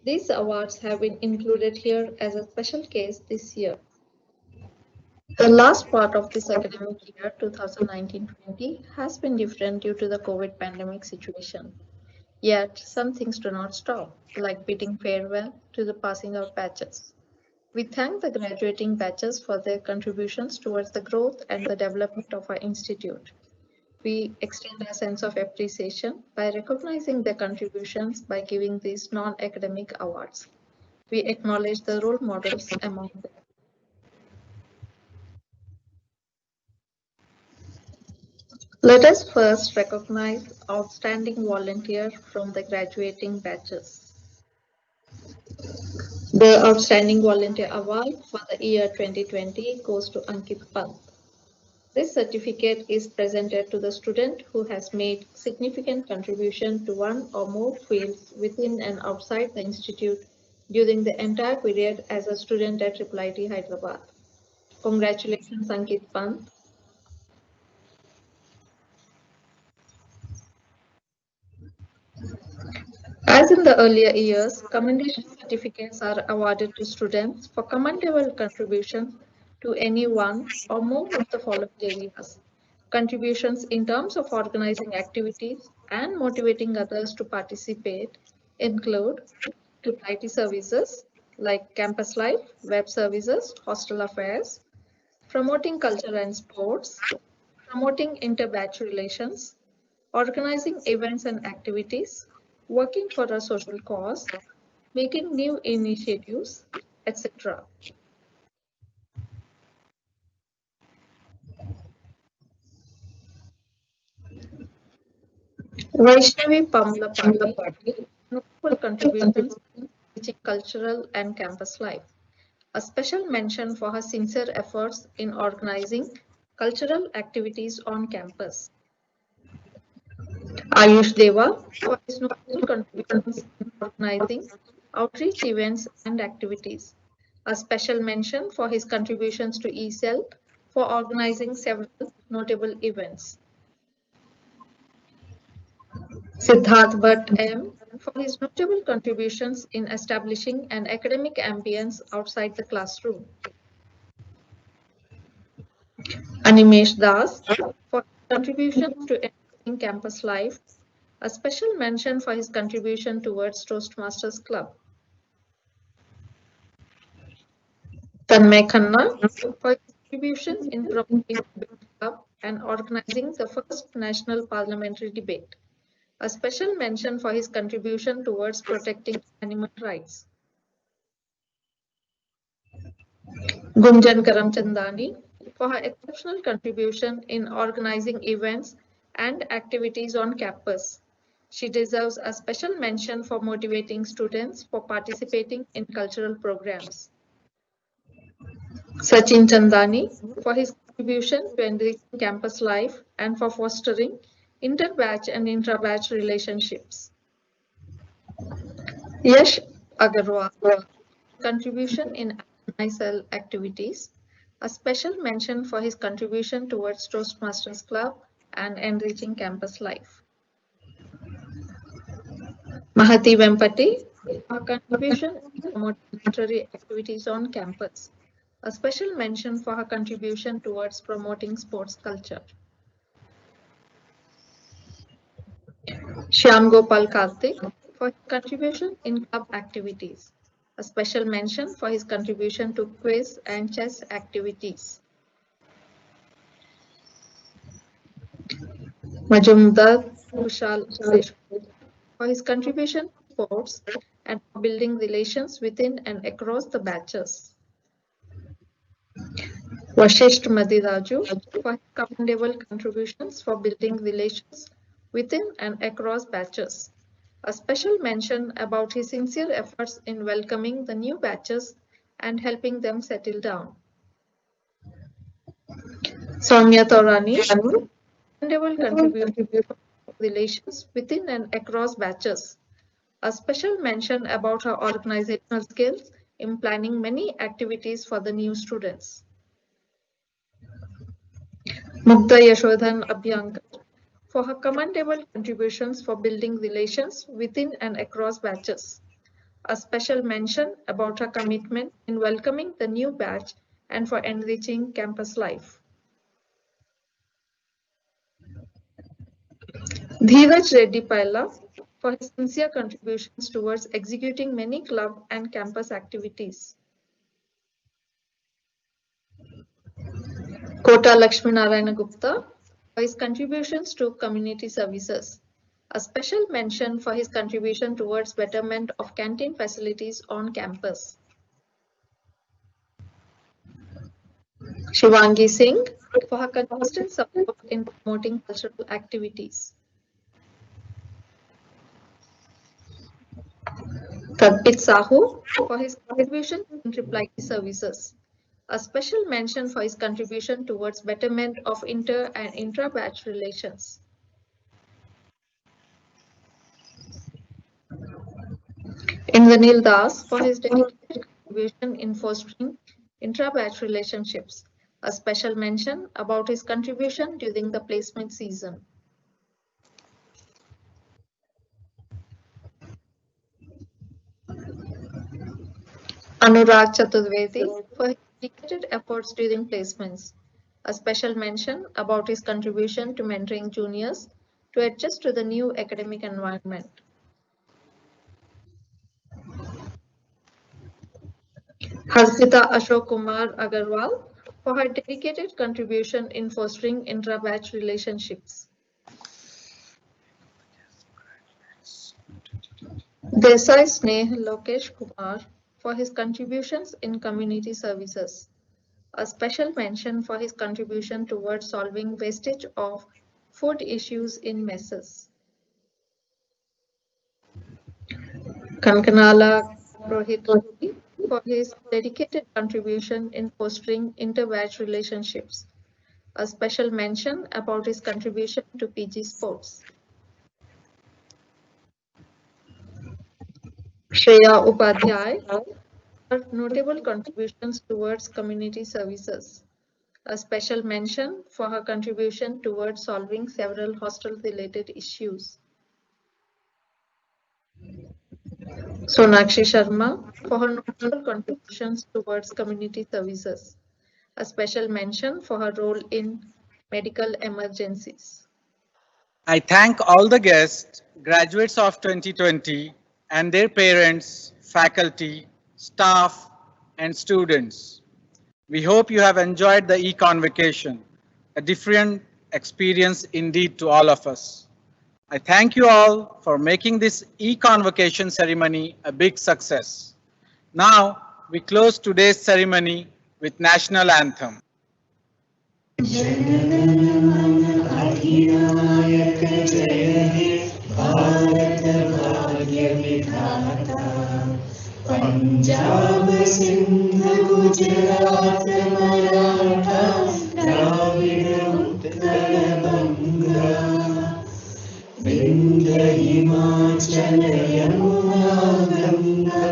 These awards have been included here as a special case this year. The last part of this academic year, 2019-20, has been different due to the COVID pandemic situation. Yet, some things do not stop, like bidding farewell to the passing out batches. We thank the graduating batches for their contributions towards the growth and the development of our institute. We extend a sense of appreciation by recognizing their contributions by giving these non-academic awards. We acknowledge the role models among them. Let us first recognize outstanding volunteer from the graduating batches. The Outstanding Volunteer Award for the year 2020 goes to Ankit Pant. This certificate is presented to the student who has made significant contribution to one or more fields within and outside the institute during the entire period as a student at IIIT Hyderabad. Congratulations, Ankit Pant. As in the earlier years, commendation certificates are awarded to students for commendable contributions to any one or more of the following areas. Contributions in terms of organizing activities and motivating others to participate include IIIT services like campus life, web services, hostel affairs, promoting culture and sports, promoting inter-batch relations, organizing events and activities, working for a social cause, making new initiatives, etc. Vaishnavi Pamla Patil, notable contributions to cultural and campus life. A special mention for her sincere efforts in organizing cultural activities on campus. Ayush Deva for his notable contributions in organizing outreach events and activities. A special mention for his contributions to ECEL for organizing several notable events. Siddharth Bhatt M for his notable contributions in establishing an academic ambience outside the classroom. Animesh Das for his contributions to enhancing campus life. A special mention for his contribution towards Toastmasters Club. Tanmay Khanna for his contribution in promoting the club and organizing the first national parliamentary debate. A special mention for his contribution towards protecting animal rights. Gunjan Karamchandani for her exceptional contribution in organizing events and activities on campus. She deserves a special mention for motivating students for participating in cultural programs. Sachin Chandani for his contribution to enriching campus life and for fostering inter-batch and intra-batch relationships. Yash Agarwal contribution in alumni cell activities, a special mention for his contribution towards Toastmasters Club and enriching campus life. Mahati Vempati, her contribution in promoting literary activities on campus, a special mention for her contribution towards promoting sports culture. Shyam Gopal Karthik, for his contribution in club activities, a special mention for his contribution to quiz and chess activities. Majumdar Kushal for his contribution to sports and for building relations within and across the batches. Vashisht Madiraju for his commendable contributions for building relations within and across batches. A special mention about his sincere efforts in welcoming the new batches and helping them settle down. Soumya Taurani, commendable contribution to relations within and across batches. A special mention about her organizational skills in planning many activities for the new students. Mugdha Yashodhan Abhyankar for her commendable contributions for building relations within and across batches. A special mention about her commitment in welcoming the new batch and for enriching campus life. Dheeraj Reddy Paila for his sincere contributions towards executing many club and campus activities. Kota Lakshmi Narayana Gupta for his contributions to community services. A special mention for his contribution towards betterment of canteen facilities on campus. Shivangi Singh for her consistent support in promoting cultural activities. Tarpit Sahu for his contribution in reply services. A special mention for his contribution towards betterment of inter and intra-batch relations. Indranil Das for his dedicated contribution in fostering intra-batch relationships. A special mention about his contribution during the placement season. Anurag Chaturvedi for his dedicated efforts during placements. A special mention about his contribution to mentoring juniors to adjust to the new academic environment. Harsita Ashok Kumar Agarwal for her dedicated contribution in fostering intra-batch relationships. Desai Sneh Lokesh Kumar for his contributions in community services. A special mention for his contribution towards solving wastage of food issues in messes. Kankanala Rohit Reddy for his dedicated contribution in fostering inter-batch relationships. A special mention about his contribution to PG sports. Shreya Upadhyay for notable contributions towards community services. A special mention for her contribution towards solving several hostel-related issues. Sonakshi Sharma for her notable contributions towards community services. A special mention for her role in medical emergencies.
I thank all the guests, graduates of 2020, and their parents, faculty, staff, and students. We hope you have enjoyed the e-convocation, a different experience indeed to all of us. I thank you all for making this e-convocation ceremony a big success. Now, we close today's ceremony with National Anthem.
Punjab Sindh Gujarat Maratha Dravida Utkal Banga Vindhya Himachal Yamuna Ganga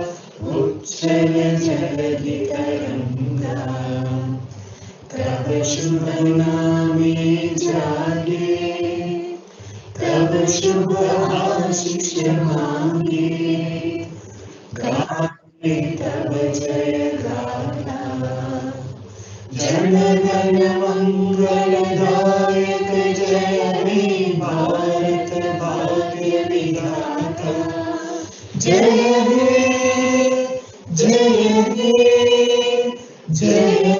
उच्छल शुभ नामे जागे, तब शुभ आशीष मांगे, गाए तब जय गाथा। जन गण मंगलदायक जय हे भारत भाग्य विधाता। जय हे जय हे जय